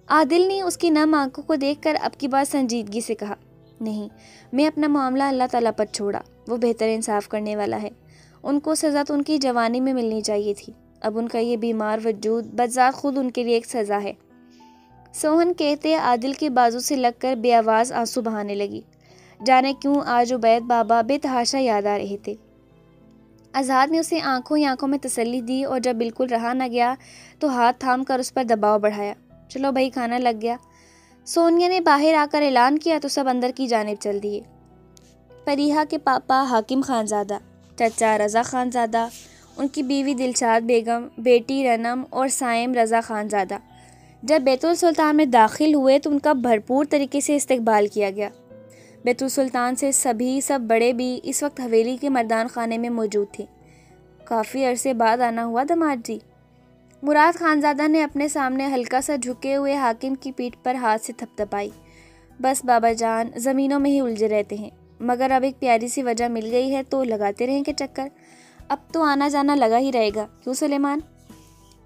عادل نے اس کی نم آنکھوں کو دیکھ کر اب کی بات سنجیدگی سے کہا۔ نہیں، میں اپنا معاملہ اللہ تعالیٰ پر چھوڑا، وہ بہتر انصاف کرنے والا ہے۔ ان کو سزا تو ان کی جوانی میں ملنی چاہیے تھی، اب ان کا یہ بیمار وجود بذات خود ان کے لیے ایک سزا ہے۔ سوہن کہتے عادل کے بازو سے لگ کر بے آواز آنسو بہانے لگی۔ جانے کیوں آج عبید بابا بے تحاشا یاد آ رہے تھے۔ اظہار نے اسے آنکھوں ہی آنکھوں میں تسلی دی اور جب بالکل رہا نہ گیا تو ہاتھ تھام کر اس پر دباؤ بڑھایا۔ چلو بھائی، کھانا لگ گیا۔ سونیا نے باہر آ کر اعلان کیا تو سب اندر کی جانب چل دیے۔ پریحا کے پاپا حاکم خانزادہ، چچا رضا خانزادہ، ان کی بیوی دلشاد بیگم، بیٹی رنم اور سائم رضا خانزادہ جب بیت السلطان میں داخل ہوئے تو ان کا بھرپور طریقے سے استقبال کیا گیا۔ بیت السلطان سے سب بڑے بھی اس وقت حویلی کے مردان خانے میں موجود تھے۔ کافی عرصے بعد آنا ہوا داماد جی، مراد خانزادہ نے اپنے سامنے ہلکا سا جھکے ہوئے حاکم کی پیٹھ پر ہاتھ سے تھپتھپائی۔ بس بابا جان زمینوں میں ہی الجھے رہتے ہیں، مگر اب ایک پیاری سی وجہ مل گئی ہے تو لگاتے رہیں کہ چکر، اب تو آنا جانا لگا ہی رہے گا، کیوں سلیمان؟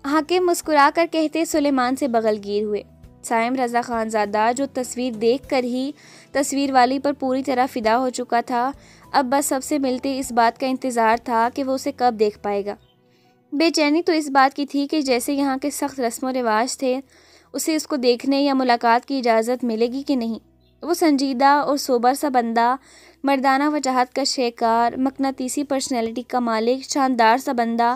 حاکم مسکرا کر کہتے سلیمان سے بغل گیر ہوئے۔ سائم رضا خانزادہ جو تصویر دیکھ کر ہی تصویر والی پر پوری طرح فدا ہو چکا تھا، اب بس سب سے ملتے اس بات کا انتظار تھا کہ وہ اسے کب دیکھ پائے گا۔ بے چینی تو اس بات کی تھی کہ جیسے یہاں کے سخت رسم و رواج تھے، اسے اس کو دیکھنے یا ملاقات کی اجازت ملے گی کہ نہیں۔ وہ سنجیدہ اور سوبر سا بندہ، مردانہ وجاہت کا شیکار، مقناطیسی پرسنالٹی کا مالک، شاندار سا بندہ،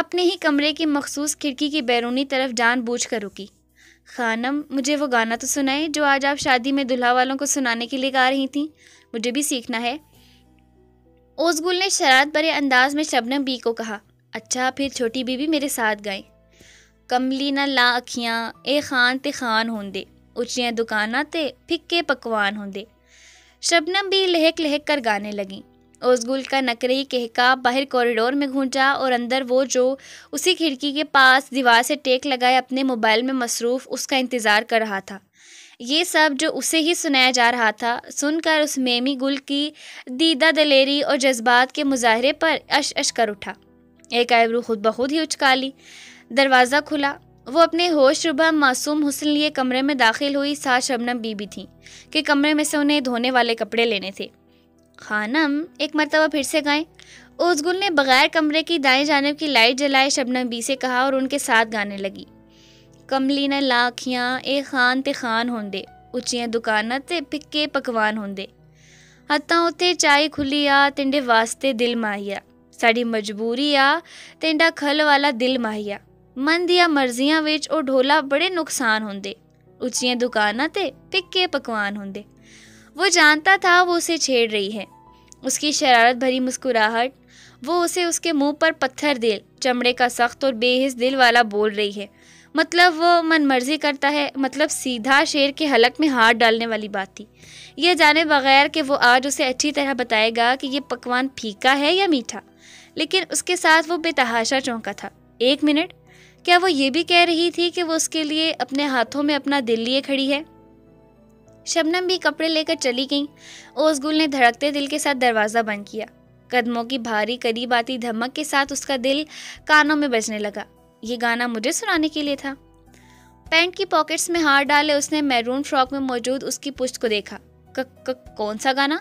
اپنے ہی کمرے کی مخصوص کھڑکی کی بیرونی طرف جان بوجھ کر رکی۔ خانم، مجھے وہ گانا تو سنائے جو آج آپ شادی میں دلہا والوں کو سنانے کے لیے گا رہی تھیں، مجھے بھی سیکھنا ہے۔ اوزگل نے شرارت بھرے انداز میں شبنم بی کو کہا۔ اچھا پھر چھوٹی بی بھی میرے ساتھ گائیں۔ کملی نہ لا اکھیاں اے خان تے خان ہوندے، اچیاں دکاناں تے پھکے پکوان ہوندے۔ شبنم بھی لہک لہک کر گانے لگیں۔ اوزگل کا نکرئی کہکا باہر کوریڈور میں گھونچا اور اندر وہ جو اسی کھڑکی کے پاس دیوار سے ٹیک لگائے اپنے موبائل میں مصروف اس کا انتظار کر رہا تھا۔ یہ سب جو اسے ہی سنایا جا رہا تھا سن کر اس میمی گل کی دیدہ دلیری اور جذبات کے مظاہرے پر اش اش کر اٹھا۔ ایک آئبرو خود بخود ہی اچکا لی۔ دروازہ کھلا۔ وہ اپنے ہوش ربا معصوم حسن لیے کمرے میں داخل ہوئی۔ ساتھ شبنم بی بھی تھیں کہ کمرے میں سے انہیں دھونے والے کپڑے لینے تھے۔ خانم، ایک مرتبہ پھر سے گائیں۔ اوزگل نے بغیر کمرے کی دائیں جانب کی لائٹ جلائے شبنم بی سے کہا اور ان کے ساتھ گانے لگی۔ کملی نہ لا اکھیاں اے خان تے خان ہوندے، اچیاں دکاناں تے پھکے پکوان ہوندے۔ ہتھاں اتے چائے کھلی آ تینڈے واسطے دل ماہیا، ساڈی مجبوری آ تینڈا کھل والا دل ماہیا۔ من دیا مرضیاں وچ او ڈھولا بڑے نقصان ہوندے، اچیاں دکاناں تے پھکے پکوان ہوندے۔ وہ جانتا تھا وہ اسے چھیڑ رہی ہے۔ اس کی شرارت بھری مسکراہٹ، وہ اسے اس کے منہ پر پتھر دل، چمڑے کا سخت اور بے حس دل والا بول رہی ہے۔ مطلب وہ من مرضی کرتا ہے، مطلب سیدھا شیر کے حلق میں ہاتھ ڈالنے والی بات تھی، یہ جانے بغیر کہ وہ آج اسے اچھی طرح بتائے گا کہ یہ پکوان پھیکا ہے یا میٹھا۔ لیکن اس کے ساتھ وہ بے تحاشا چونکا تھا۔ ایک منٹ، کیا وہ یہ بھی کہہ رہی تھی کہ وہ اس کے لیے اپنے ہاتھوں میں اپنا دل لیے کھڑی ہے؟ شبنم بھی کپڑے لے کر چلی گئیں۔ اوزگل نے دھڑکتے دل کے ساتھ دروازہ بند کیا۔ قدموں کی بھاری قریب آتی دھمک کے ساتھ اس کا دل کانوں میں بجنے لگا۔ یہ گانا مجھے سنانے کے لیے تھا۔ پینٹ کی پاکٹس میں ہاتھ ڈالے اس نے میرون فراک میں موجود اس کی پشت کو دیکھا۔ کون سا گانا؟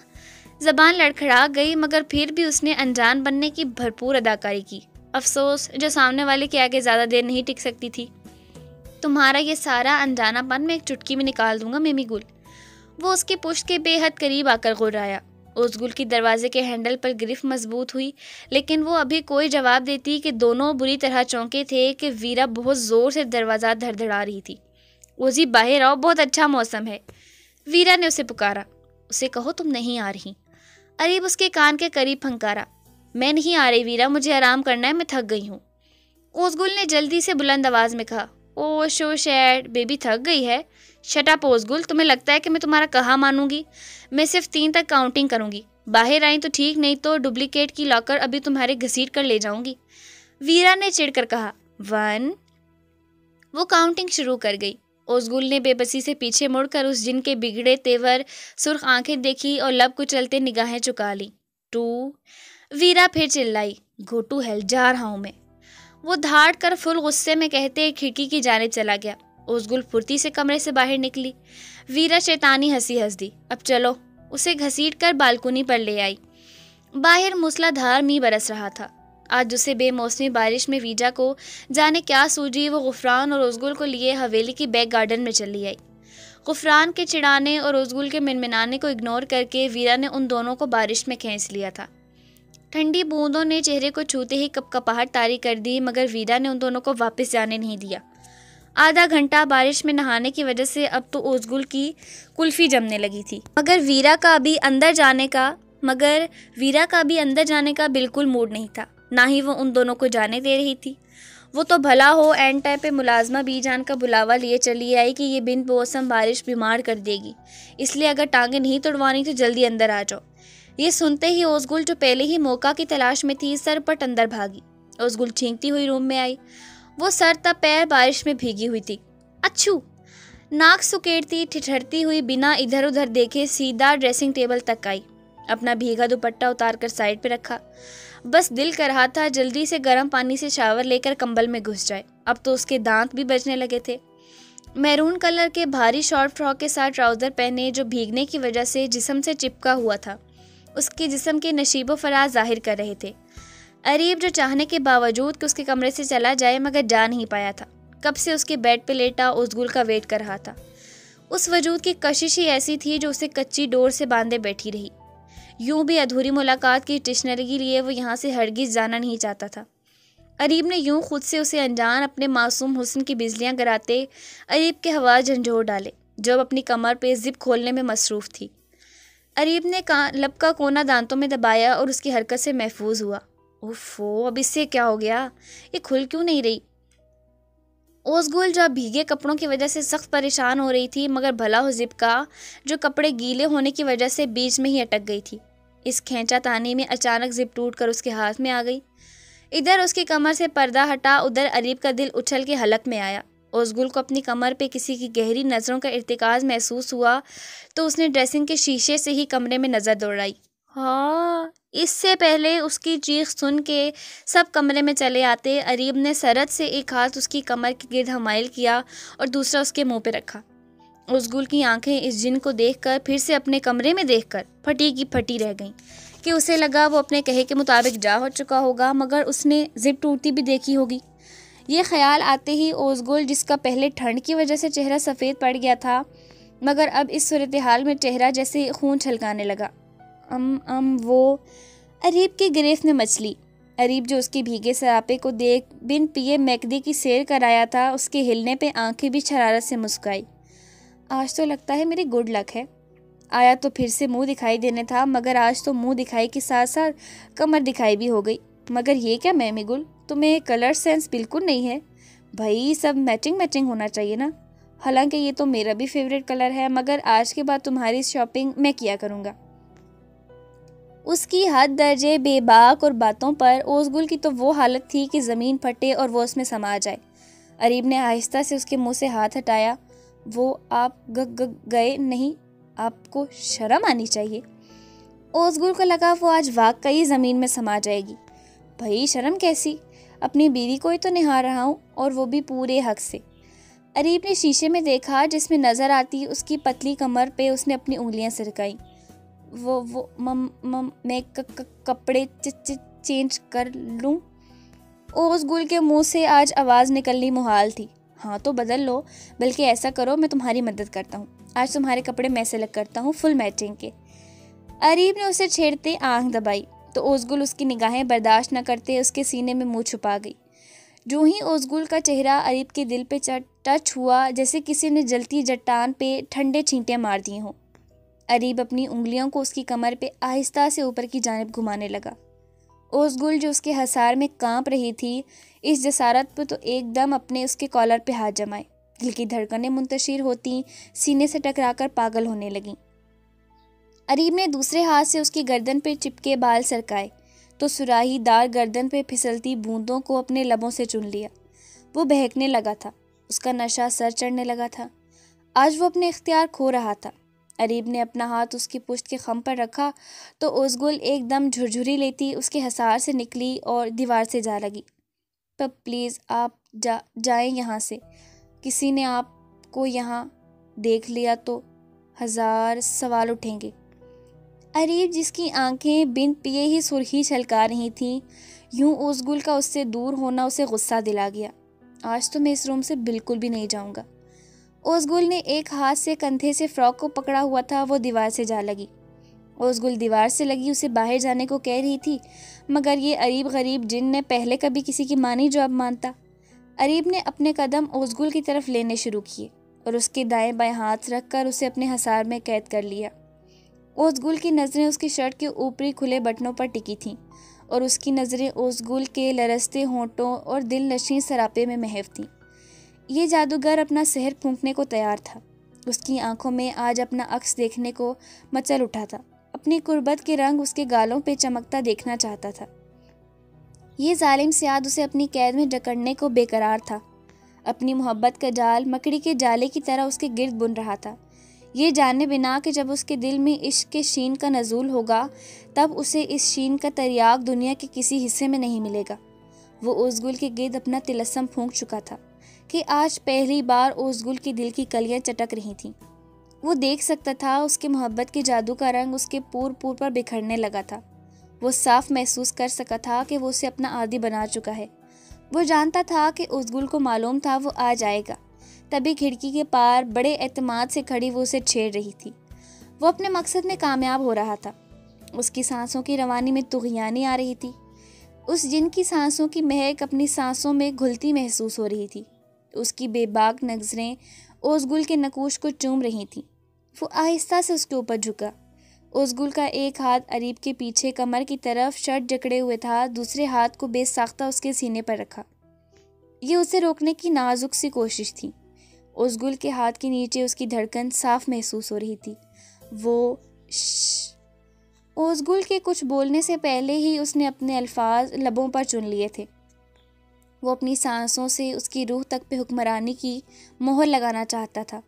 زبان لڑکھڑا گئی مگر پھر بھی اس نے انجان بننے کی بھرپور اداکاری کی۔ افسوس جو سامنے والے کے آگے زیادہ دیر نہیں ٹک سکتی تھی۔ تمہارا یہ سارا انجانا پن میں ایک چٹکی میں نکال دوں گا میمی گل۔ وہ اس کی پشت کے بے حد قریب آ کر غرایا۔ اوزگل کی دروازے کے ہینڈل پر گرفت مضبوط ہوئی، لیکن وہ ابھی کوئی جواب دیتی کہ دونوں بری طرح چونکے تھے کہ ویرا بہت زور سے دروازہ دھڑدھڑا رہی تھی۔ اوزی باہر آؤ، بہت اچھا موسم ہے۔ ویرا نے اسے پکارا۔ اسے کہو تم نہیں آ رہی۔ اریب اس کے کان کے قریب پھنکارا۔ میں نہیں آ رہی ویرا، مجھے آرام کرنا ہے، میں تھک گئی ہوں۔ اوزگل نے جلدی سے بلند آواز میں کہا۔ او شو شیڈ، بیبی تھک گئی ہے؟ شٹ اپ اوزگل، تمہیں لگتا ہے کہ میں تمہارا کہا مانوں گی؟ میں صرف 3 تک کاؤنٹنگ کروں گی، باہر آئیں تو ٹھیک، نہیں تو ڈپلیکیٹ کی لاکر ابھی تمہارے گھسیٹ کر لے جاؤں گی۔ ویرا نے چڑھ کر کہا۔ 1۔ وہ کاؤنٹنگ شروع کر گئی۔ اوزگل نے بے بسی سے پیچھے مڑ کر اس جن کے بگڑے تیور، سرخ آنکھیں دیکھی اور لب کچلتے نگاہیں چکا لی۔ 2۔ ویرا پھر چلائی۔ گو ٹو ہیل، جا رہا ہوں میں، وہ دھاڑ کر فل غصے میں کہتے کھڑکی کی جانب چلا گیا۔ اوزگل پھرتی سے کمرے سے باہر نکلی۔ ویرا شیطانی ہنسی ہنس دی۔ اب چلو، اسے گھسیٹ کر بالکونی پر لے آئی۔ باہر موسلا دھار میںہ برس رہا تھا۔ آج اسے بے موسمی بارش میں ویجا کو جانے کیا سوجی، وہ غفران اور اوزگل کو لیے حویلی کی بیک گارڈن میں چلی آئی۔ غفران کے چڑانے اور اوزگل کے منمنانے کو اگنور کر کے ویرا نے ان دونوں کو بارش میں کھینچ لیا تھا۔ ٹھنڈی بوندوں نے چہرے کو چھوتے ہی کپکپاہٹ طاری کر دی، مگر ویرا نے ان دونوں کو واپس جانے نہیں دیا۔ آدھا گھنٹہ بارش میں نہانے کی وجہ سے اب تو اوزگل کی کلفی جمنے لگی تھی، مگر ویرا کا ابھی اندر جانے کا بالکل موڈ نہیں تھا، نہ ہی وہ ان دونوں کو جانے دے رہی تھی۔ وہ تو بھلا ہو اینڈ ٹائم پہ ملازمہ بی جان کا بلاوا لیے چلی آئی کہ یہ بن موسم بارش بیمار کر دے گی، اس لیے اگر ٹانگیں نہیں توڑوانی تو جلدی اندر آ جاؤ۔ یہ سنتے ہی اوزگل جو پہلے ہی موقع کی تلاش میں تھی سر پٹ اندر بھاگی۔ اوزگل چھینکتی ہوئی روم میں آئی۔ وہ سر تا پیر بارش میں بھیگی ہوئی تھی۔ اچھو! ناک سکیڑتی ٹھٹھرتی ہوئی بنا ادھر ادھر دیکھے سیدھا ڈریسنگ ٹیبل تک آئی، اپنا بھیگا دوپٹہ اتار کر سائڈ پہ رکھا۔ بس دل کر رہا تھا جلدی سے گرم پانی سے شاور لے کر کمبل میں گھس جائے، اب تو اس کے دانت بھی بجنے لگے تھے۔ میرون کلر کے بھاری شارٹ فراک کے ساتھ ٹراؤزر پہنے جو بھیگنے کی وجہ سے جسم سے چپکا ہوا تھا، اس کے جسم کے نشیب و فراز ظاہر کر رہے تھے۔ اریب جو چاہنے کے باوجود کہ اس کے کمرے سے چلا جائے مگر جا نہیں پایا تھا، کب سے اس کے بیڈ پہ لیٹا اوزگل کا ویٹ کر رہا تھا۔ اس وجود کی کشش ہی ایسی تھی جو اسے کچی ڈور سے باندھے بیٹھی رہی۔ یوں بھی ادھوری ملاقات کی ٹشنرگی لیے وہ یہاں سے ہرگز جانا نہیں چاہتا تھا۔ اریب نے یوں خود سے اسے انجان اپنے معصوم حسن کی بجلیاں گراتے اریب کے ہوا جھنجھوڑ ڈالے، جو اب اپنی کمر پہ زپ کھولنے میں مصروف تھی۔ اریب نے لب کا کونا دانتوں میں دبایا اور اس کی حرکت سے محفوظ ہوا۔ اوفو، اب اس سے کیا ہو گیا؟ یہ کھل کیوں نہیں رہی؟ اوزگل جو اب بھیگے کپڑوں کی وجہ سے سخت پریشان ہو رہی تھی، مگر بھلا ہو زپ کا، جو کپڑے گیلے ہونے کی وجہ سے بیچ میں ہی اٹک گئی تھی۔ اس کھینچا تانی میں اچانک زپ ٹوٹ کر اس کے ہاتھ میں آ گئی۔ ادھر اس کی کمر سے پردہ ہٹا، ادھر اریب کا دل اچھل کے حلق میں آیا۔ اوزگل کو اپنی کمر پہ کسی کی گہری نظروں کا ارتکاز محسوس ہوا تو اس نے ڈریسنگ کے شیشے سے ہی کمرے میں نظر دوڑائی۔ ہاں، اس سے پہلے اس کی چیخ سن کے سب کمرے میں چلے آتے، اریب نے سرعت سے ایک ہاتھ اس کی کمر کے گرد حمائل کیا اور دوسرا اس کے منہ پہ رکھا۔ اوزگل کی آنکھیں اس جن کو دیکھ کر پھر سے اپنے کمرے میں دیکھ کر پھٹی کی پھٹی رہ گئیں کہ اسے لگا وہ اپنے کہے کے مطابق جا ہو چکا ہوگا، مگر اس نے زپ ٹوٹتی بھی دیکھی ہوگی۔ یہ خیال آتے ہی اوزگل، جس کا پہلے ٹھنڈ کی وجہ سے چہرہ سفید پڑ گیا تھا مگر اب اس صورتحال میں چہرہ جیسے خون چھلکانے لگا، وہ اریب کی گریفت میں مچلی۔ اریب جو اس کے بھیگے سراپے کو دیکھ بن پیے میکدی کی سیر کرایا تھا، اس کے ہلنے پہ آنکھیں بھی شرارت سے مسکرائی۔ آج تو لگتا ہے میری گڈ لک ہے۔ آیا تو پھر سے منہ دکھائی دینے تھا، مگر آج تو منہ دکھائی کے ساتھ ساتھ کمر دکھائی بھی ہو گئی۔ مگر یہ کیا میمی گل، تمہیں کلر سینس بالکل نہیں ہے بھائی، سب میچنگ ہونا چاہیے نا۔ حالانکہ یہ تو میرا بھی فیوریٹ کلر ہے، مگر آج کے بعد تمہاری شاپنگ میں کیا کروں گا۔ اس کی حد درجے بے باک اور باتوں پر اوزگل کی تو وہ حالت تھی کہ زمین پھٹے اور وہ اس میں سما جائے۔ اریب نے آہستہ سے اس کے منہ سے ہاتھ ہٹایا۔ وہ آپ گئے نہیں، آپ کو شرم آنی چاہیے۔ اوزگل کو لگا وہ آج واقعی زمین میں سما جائے گی۔ بھائی شرم کیسی، اپنی بیوی کو ہی تو نہار رہا ہوں، اور وہ بھی پورے حق سے۔ اریب نے شیشے میں دیکھا، جس میں نظر آتی اس کی پتلی کمر پہ اس نے اپنی انگلیاں سرکائیں۔ میں کپڑے چینج کر لوں؟ اوزگل کے منہ سے آج آواز نکلنی محال تھی۔ ہاں تو بدل لو، بلکہ ایسا کرو میں تمہاری مدد کرتا ہوں، آج تمہارے کپڑے میں سلیکٹ کرتا ہوں فل میچنگ کے۔ اریب نے اسے چھیڑتے آنکھ دبائی تو اوزگل اس کی نگاہیں برداشت نہ کرتے اس کے سینے میں منہ چھپا گئی۔ جو ہی اوزگل کا چہرہ اریب کے دل پہ ٹچ ہوا، جیسے کسی نے جلتی چٹان پہ ٹھنڈے چھینٹے مار دیے ہوں۔ اریب اپنی انگلیوں کو اس کی کمر پہ آہستہ سے اوپر کی جانب گھمانے لگا۔ اوزگل جو اس کے حصار میں کانپ رہی تھی، اس جسارت پہ تو ایک دم اپنے اس کے کالر پہ ہاتھ جمائے، دل کی دھڑکنیں منتشر ہوتی، سینے سے ٹکرا کر پاگل ہونے لگیں۔ اریب نے دوسرے ہاتھ سے اس کی گردن پہ چپکے بال سرکائے تو سراہی دار گردن پہ پھسلتی بوندوں کو اپنے لبوں سے چن لیا۔ وہ بہکنے لگا تھا، اس کا نشہ سر چڑھنے لگا تھا، آج وہ اپنے اختیار کھو رہا تھا۔ اریب نے اپنا ہاتھ اس کی پشت کے خم پر رکھا تو اوزگل ایک دم جھرجھری لیتی اس کے حصار سے نکلی اور دیوار سے جا لگی۔ پلیز آپ جائیں یہاں سے، کسی نے آپ کو یہاں دیکھ لیا تو 1000 سوال اٹھیں گے۔ اریب جس کی آنکھیں بن پیے ہی سرخی چھلکا رہی تھیں، یوں اوزگل کا اس سے دور ہونا اسے غصہ دلا گیا۔ آج تو میں اس روم سے بالکل بھی نہیں جاؤں گا۔ اوزگل نے ایک ہاتھ سے کندھے سے فراک کو پکڑا ہوا تھا، وہ دیوار سے جا لگی۔ اوزگل دیوار سے لگی اسے باہر جانے کو کہہ رہی تھی، مگر یہ اریب غریب جن نے پہلے کبھی کسی کی مانی جو اب مانتا۔ اریب نے اپنے قدم اوزگل کی طرف لینے شروع کیے اور اس کے دائیں بائیں ہاتھ رکھ کر اسے اپنے حصار میں قید کر لیا۔ اوزگل کی نظریں اس کی شرٹ کے اوپری کھلے بٹنوں پر ٹکی تھیں اور اس کی نظریں اوزگل کے لرزتے ہونٹوں اور دل نشیں سراپے میں محو تھیں۔ یہ جادوگر اپنا سحر پھونکنے کو تیار تھا، اس کی آنکھوں میں آج اپنا عکس دیکھنے کو مچل اٹھا تھا، اپنی قربت کے رنگ اس کے گالوں پہ چمکتا دیکھنا چاہتا تھا۔ یہ ظالم سیاد اسے اپنی قید میں جکڑنے کو بے قرار تھا، اپنی محبت کا جال مکڑی کے جالے کی طرح اس کے گرد بن رہا تھا، یہ جانے بنا کہ جب اس کے دل میں عشق کے شین کا نزول ہوگا تب اسے اس شین کا تریاق دنیا کے کسی حصے میں نہیں ملے گا۔ وہ اوزگل کے گرد اپنا طلسم پھونک چکا تھا کہ آج پہلی بار اوزگل کے دل کی کلیاں چٹک رہی تھیں۔ وہ دیکھ سکتا تھا اس کے محبت کے جادو کا رنگ اس کے پور پر بکھرنے لگا تھا۔ وہ صاف محسوس کر سکا تھا کہ وہ اسے اپنا عادی بنا چکا ہے۔ وہ جانتا تھا کہ اوزگل کو معلوم تھا وہ آ جائے گا، تبھی کھڑکی کے پار بڑے اعتماد سے کھڑی وہ اسے چھیڑ رہی تھی۔ وہ اپنے مقصد میں کامیاب ہو رہا تھا، اس کی سانسوں کی روانی میں طغیانی آ رہی تھی۔ اس جن کی سانسوں کی مہک اپنی سانسوں میں گھلتی محسوس ہو رہی تھی۔ اس کی بے باک نظریں اوزگل کے نقوش کو چوم رہی تھیں۔ وہ آہستہ سے اس کے اوپر جھکا۔ اوزگل کا ایک ہاتھ اریب کے پیچھے کمر کی طرف شرٹ جکڑے ہوئے تھا، دوسرے ہاتھ کو بے ساختہ اس کے سینے پر رکھا۔ یہ اسے روکنے کی نازک سی کوشش تھی۔ اوزگل کے ہاتھ کے نیچے اس کی دھڑکن صاف محسوس ہو رہی تھی۔ وہ اوزگل کے کچھ بولنے سے پہلے ہی اس نے اپنے الفاظ لبوں پر چن لیے تھے۔ وہ اپنی سانسوں سے اس کی روح تک پہ حکمرانی کی مہر لگانا چاہتا تھا۔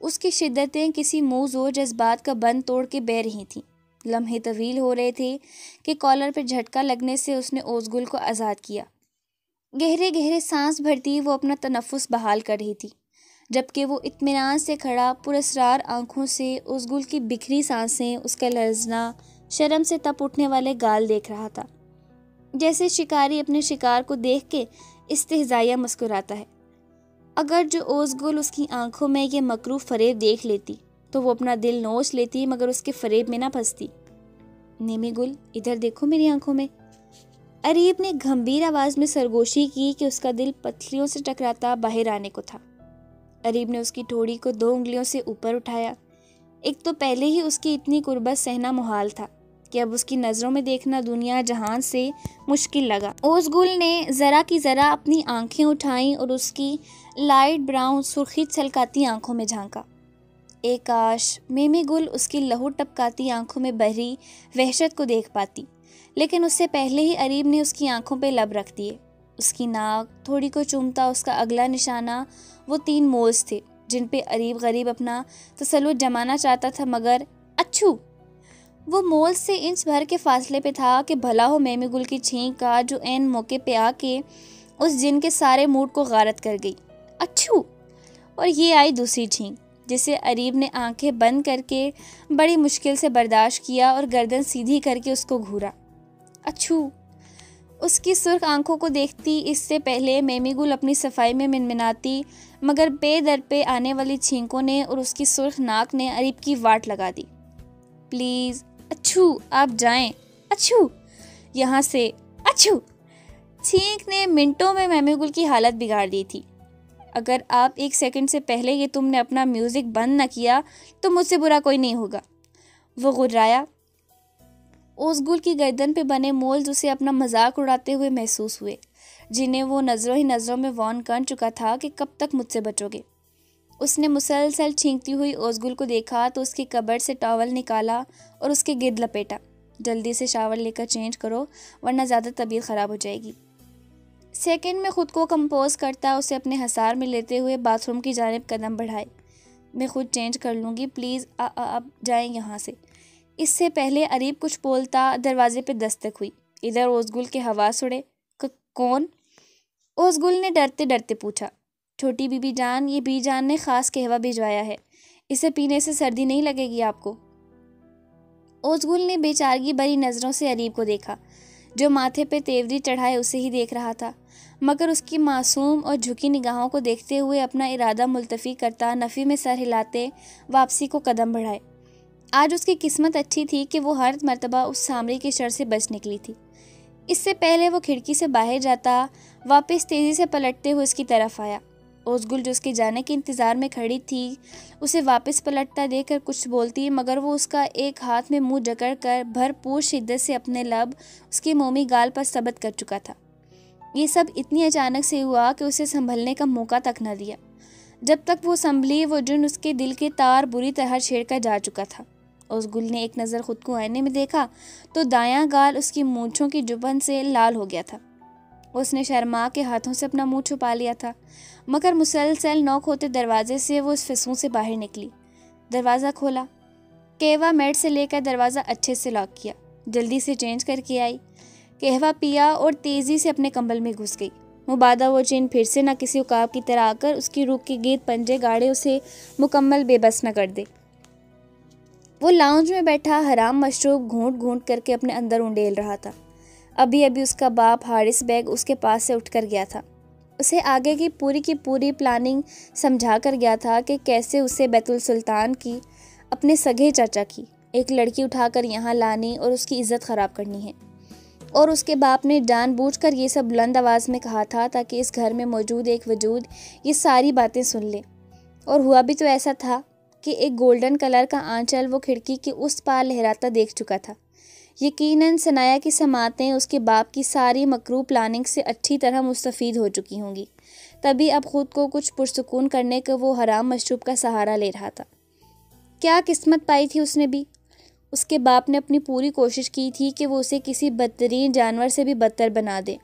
اس کی شدتیں کسی موز و جذبات کا بند توڑ کے بہہ رہی تھیں۔ لمحے طویل ہو رہے تھے کہ کالر پہ جھٹکا لگنے سے اس نے اوزگل کو آزاد کیا۔ گہرے گہرے سانس بھرتی وہ اپنا تنفس بحال کر رہی تھی، جبکہ وہ اطمینان سے کھڑا پراسرار آنکھوں سے اوزگل کی بکھری سانسیں، اس کا لرزنا، شرم سے تپ اٹھنے والے گال دیکھ رہا تھا، جیسے شکاری اپنے شکار کو دیکھ کے استہزائیہ مسکراتا ہے۔ اگر جو اوزگل اس کی آنکھوں میں یہ مکروہ فریب دیکھ لیتی تو وہ اپنا دل نوچ لیتی، مگر اس کے فریب میں نہ پھنستی۔ نیمی گل، ادھر دیکھو میری آنکھوں میں۔ اریب نے گھمبیر آواز میں سرگوشی کی کہ اس کا دل پتلیوں سے ٹکراتا باہر آنے کو تھا۔ اریب نے اس کی ٹھوڑی کو 2 انگلیوں سے اوپر اٹھایا۔ ایک تو پہلے ہی اس کی اتنی قربت سہنا محال تھا کہ اب اس کی نظروں میں دیکھنا دنیا جہان سے مشکل لگا۔ اوزگل نے ذرا کی ذرا اپنی آنکھیں اٹھائیں اور اس کی لائٹ براؤن سرخی چھلکاتی آنکھوں میں جھانکا۔ ایک کاش میمی گل اس کی لہو ٹپکاتی آنکھوں میں بہری وحشت کو دیکھ پاتی، لیکن اس سے پہلے ہی اریب نے اس کی آنکھوں پہ لب رکھ دیے۔ اس کی ناک تھوڑی کو چومتا اس کا اگلا نشانہ وہ 3 مولز تھے جن پہ اریب غریب اپنا تسلط جمانا چاہتا تھا، مگر اچھو! وہ مولز سے انچ بھر کے فاصلے پہ تھا کہ بھلا ہو میمی گل کی چھینک کا جو عین موقع پہ آ کے اس جن کے سارے موڈ کو غارت کر گئی۔ اچھو! اور یہ آئی دوسری چھینک، جسے اریب نے آنکھیں بند کر کے بڑی مشکل سے برداشت کیا اور گردن سیدھی کر کے اس کو گھورا۔ اچھو! اس کی سرخ آنکھوں کو دیکھتی اس سے پہلے میمی گل اپنی صفائی میں منمناتی، مگر بے در پہ آنے والی چھینکوں نے اور اس کی سرخ ناک نے اریب کی واٹ لگا دی۔ پلیز اچھو آپ جائیں، اچھو یہاں سے، اچھو! چھینک نے منٹوں میں میمی گل کی حالت بگاڑ دی تھی۔ اگر آپ 1 سیکنڈ سے پہلے یہ تم نے اپنا میوزک بند نہ کیا تو مجھ سے برا کوئی نہیں ہوگا، وہ غرایا۔ اوزگل کی گردن پہ بنے مولز اسے اپنا مذاق اڑاتے ہوئے محسوس ہوئے، جنہیں وہ نظروں ہی نظروں میں وارن کر چکا تھا کہ کب تک مجھ سے بچو گے۔ اس نے مسلسل چھینکتی ہوئی اوزگل کو دیکھا تو اس کی کبرڈ سے ٹاول نکالا اور اس کے گرد لپیٹا۔ جلدی سے شاور لے کر چینج کرو ورنہ زیادہ طبیعت خراب ہو جائے گی۔ سیکنڈ میں خود کو کمپوز کرتا اسے اپنے حصار میں لیتے ہوئے باتھ روم کی جانب قدم بڑھائے۔ میں خود چینج کر لوں گی، پلیز آپ جائیں یہاں سے۔ اس سے پہلے اریب کچھ بولتا دروازے پہ دستک ہوئی۔ ادھر اوزگل کے حواس اڑے۔ کون؟ اوزگل نے ڈرتے ڈرتے پوچھا۔ چھوٹی بی بی جان، یہ بی جان نے خاص قہوہ بھجوایا ہے، اسے پینے سے سردی نہیں لگے گی آپ کو۔ اوزگل نے بے چارگی بھری نظروں سے اریب کو دیکھا، جو ماتھے پہ تیوری چڑھائے اسے ہی دیکھ رہا تھا، مگر اس کی معصوم اور جھکی نگاہوں کو دیکھتے ہوئے اپنا ارادہ ملتفی کرتا نفی میں سر ہلاتے واپسی کو قدم بڑھائے۔ آج اس کی قسمت اچھی تھی کہ وہ ہر مرتبہ اس سامری کے شر سے بچ نکلی تھی۔ اس سے پہلے وہ کھڑکی سے باہر جاتا واپس تیزی سے پلٹتے ہوئے اس کی طرف آیا۔ اوزگل جو اس کے جانے کے انتظار میں کھڑی تھی اسے واپس پلٹتا دیکھ کر کچھ بولتی، مگر وہ اس کا ایک ہاتھ میں منہ جکڑ کر بھرپور شدت سے اپنے لب اس کے مومی گال پر ثبت کر چکا تھا۔ یہ سب اتنی اچانک سے ہوا کہ اسے سنبھلنے کا موقع تک نہ دیا۔ جب تک وہ سنبھلی وہ جن اس کے دل کے تار بری طرح چھیڑ کر جا چکا تھا۔ اوزگل نے ایک نظر خود کو آئینے میں دیکھا تو دایاں گال اس کی مونچھوں کی جبن سے لال ہو گیا تھا۔ اس نے شرما کے ہاتھوں سے اپنا منہ چھپا لیا تھا، مگر مسلسل نوک ہوتے دروازے سے وہ اس فسوں سے باہر نکلی۔ دروازہ کھولا، قہوہ میڈ سے لے کر دروازہ اچھے سے لاک کیا، جلدی سے چینج کر کے آئی، قہوہ پیا اور تیزی سے اپنے کمبل میں گھس گئی۔ مبادہ وہ چین پھر سے نہ کسی عقاب کی طرح آ کر اس کی روح کے گرد پنجے گاڑے اسے مکمل بے بس نہ کر دے۔ وہ لاؤنج میں بیٹھا حرام مشروب گھونٹ گھونٹ کر کے اپنے اندر انڈیل رہا تھا۔ ابھی اس کا باپ حارث بیگ اس کے پاس سے اٹھ کر گیا تھا۔ اسے آگے کی پوری پلاننگ سمجھا کر گیا تھا کہ کیسے اسے بیت السلطان کی اپنے سگے چچا کی ایک لڑکی اٹھا کر یہاں لانی اور اس کی عزت خراب کرنی ہے۔ اور اس کے باپ نے جان بوجھ کر یہ سب بلند آواز میں کہا تھا تاکہ اس گھر میں موجود ایک وجود یہ ساری باتیں سن لے۔ اور ہوا بھی تو ایسا تھا کہ ایک گولڈن کلر کا آنچل وہ کھڑکی کے اس پار لہراتا دیکھ چکا تھا۔ یقیناً ثنایا کی سماعتیں اس کے باپ کی ساری مکروہ پلاننگ سے اچھی طرح مستفید ہو چکی ہوں گی، تبھی اب خود کو کچھ پرسکون کرنے کا وہ حرام مشروب کا سہارا لے رہا تھا۔ کیا قسمت پائی تھی اس نے بھی! اس کے باپ نے اپنی پوری کوشش کی تھی کہ وہ اسے کسی بدترین جانور سے بھی بدتر بنا دے۔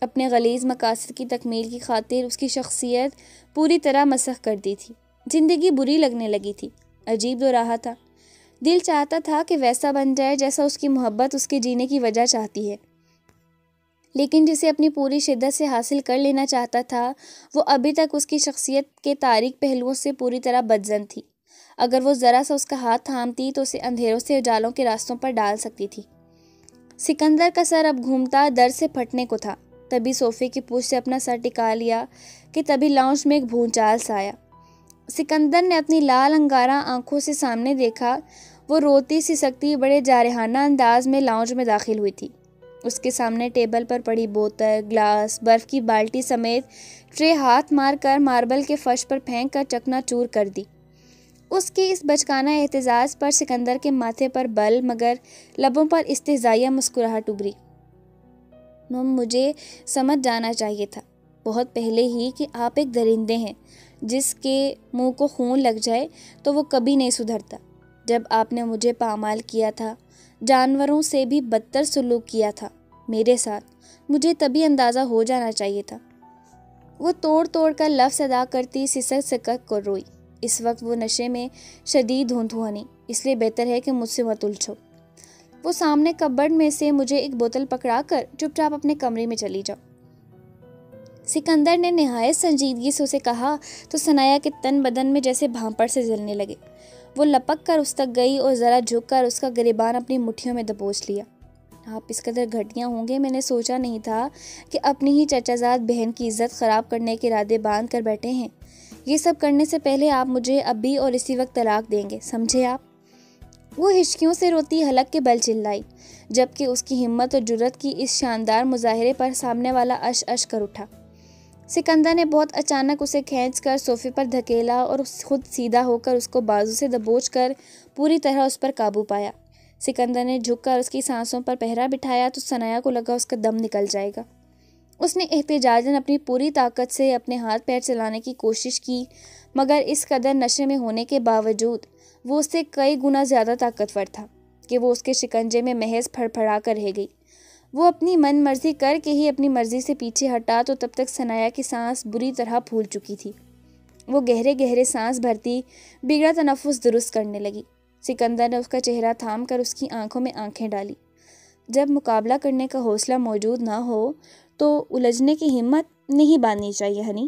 اپنے غلیظ مقاصد کی تکمیل کی خاطر اس کی شخصیت پوری طرح مسخ کر دی تھی۔ زندگی بری لگنے لگی تھی۔ عجیب دو راہ تھا۔ دل چاہتا تھا کہ ویسا بن جائے جیسا اس کی محبت اس کے جینے کی وجہ چاہتی ہے، لیکن جسے اپنی پوری شدت سے حاصل کر لینا چاہتا تھا وہ ابھی تک اس کی شخصیت کے تاریک پہلوؤں سے پوری طرح بدظن تھی۔ اگر وہ ذرا سا اس کا ہاتھ تھامتی تو اسے اندھیروں سے اجالوں کے راستوں پر ڈال سکتی تھی۔ سکندر کا سر اب گھومتا در سے پھٹنے کو تھا۔ تبھی صوفے کی پوچھ سے اپنا سر ٹکا لیا کہ تبھی لاؤنج میں ایک بھونچال سا آیا۔ سکندر نے اپنی لال انگارہ آنکھوں سے سامنے دیکھا۔ وہ روتی سسکتی بڑے جارحانہ انداز میں لاؤنج میں داخل ہوئی تھی۔ اس کے سامنے ٹیبل پر پڑی بوتل، گلاس، برف کی بالٹی سمیت ٹرے ہاتھ مار کر ماربل کے فرش پر پھینک کر چکنا چور کر دی۔ اس کی اس بچکانہ احتجاج پر سکندر کے ماتھے پر بل مگر لبوں پر استہزائیہ مسکراہٹ ابھری۔ مجھے سمجھ جانا چاہیے تھا بہت پہلے ہی کہ آپ ایک درندے ہیں، جس کے منہ کو خون لگ جائے تو وہ کبھی نہیں سدھرتا۔ جب آپ نے مجھے پامال کیا تھا، جانوروں سے بھی بدتر سلوک کیا تھا میرے ساتھ، مجھے تبھی اندازہ ہو جانا چاہیے تھا۔ وہ توڑ توڑ کر لفظ ادا کرتی سسک سکک کر روئی۔ اس وقت وہ نشے میں شدید دھندھنی، اس لیے بہتر ہے کہ مجھ سے مت الجھو۔ وہ سامنے کپبورڈ میں سے مجھے ایک بوتل پکڑا کر چپ چاپ اپنے کمرے میں چلی جاؤ۔ سکندر نے نہایت سنجیدگی سے اسے کہا تو ثنایا کے تن بدن میں جیسے بھانپڑ سے جلنے لگے۔ وہ لپک کر اس تک گئی اور ذرا جھک کر اس کا گریبان اپنی مٹھیوں میں دبوچ لیا۔ آپ اس قدر گھٹیا ہوں گے، میں نے سوچا نہیں تھا کہ اپنی ہی چچا زاد بہن کی عزت خراب کرنے کے ارادے باندھ کر بیٹھے ہیں۔ یہ سب کرنے سے پہلے آپ مجھے ابھی اور اسی وقت طلاق دیں گے، سمجھے آپ؟ وہ ہچکیوں سے روتی حلق کے بل چلائی، جبکہ اس کی ہمت اور جرأت کی اس شاندار مظاہرے پر سامنے والا اش اش کر اٹھا۔ سکندر نے بہت اچانک اسے کھینچ کر صوفے پر دھکیلا اور خود سیدھا ہو کر اس کو بازو سے دبوچ کر پوری طرح اس پر قابو پایا۔ سکندر نے جھک کر اس کی سانسوں پر پہرا بٹھایا تو ثنایا کو لگا اس کا دم نکل جائے گا۔ اس نے احتجاجاً اپنی پوری طاقت سے اپنے ہاتھ پیر چلانے کی کوشش کی، مگر اس قدر نشے میں ہونے کے باوجود وہ اس سے کئی گنا زیادہ طاقتور تھا کہ وہ اس کے شکنجے میں محض پھڑ پھڑا کر رہ گئی۔ وہ اپنی من مرضی کر کے ہی اپنی مرضی سے پیچھے ہٹا تو تب تک ثنایا کی سانس بری طرح پھول چکی تھی۔ وہ گہرے گہرے سانس بھرتی بگڑا تنفس درست کرنے لگی۔ سکندر نے اس کا چہرہ تھام کر اس کی آنکھوں میں آنکھیں ڈالی۔ جب مقابلہ کرنے کا حوصلہ موجود نہ ہو تو الجھنے کی ہمت نہیں باندھنی چاہیے ہنی۔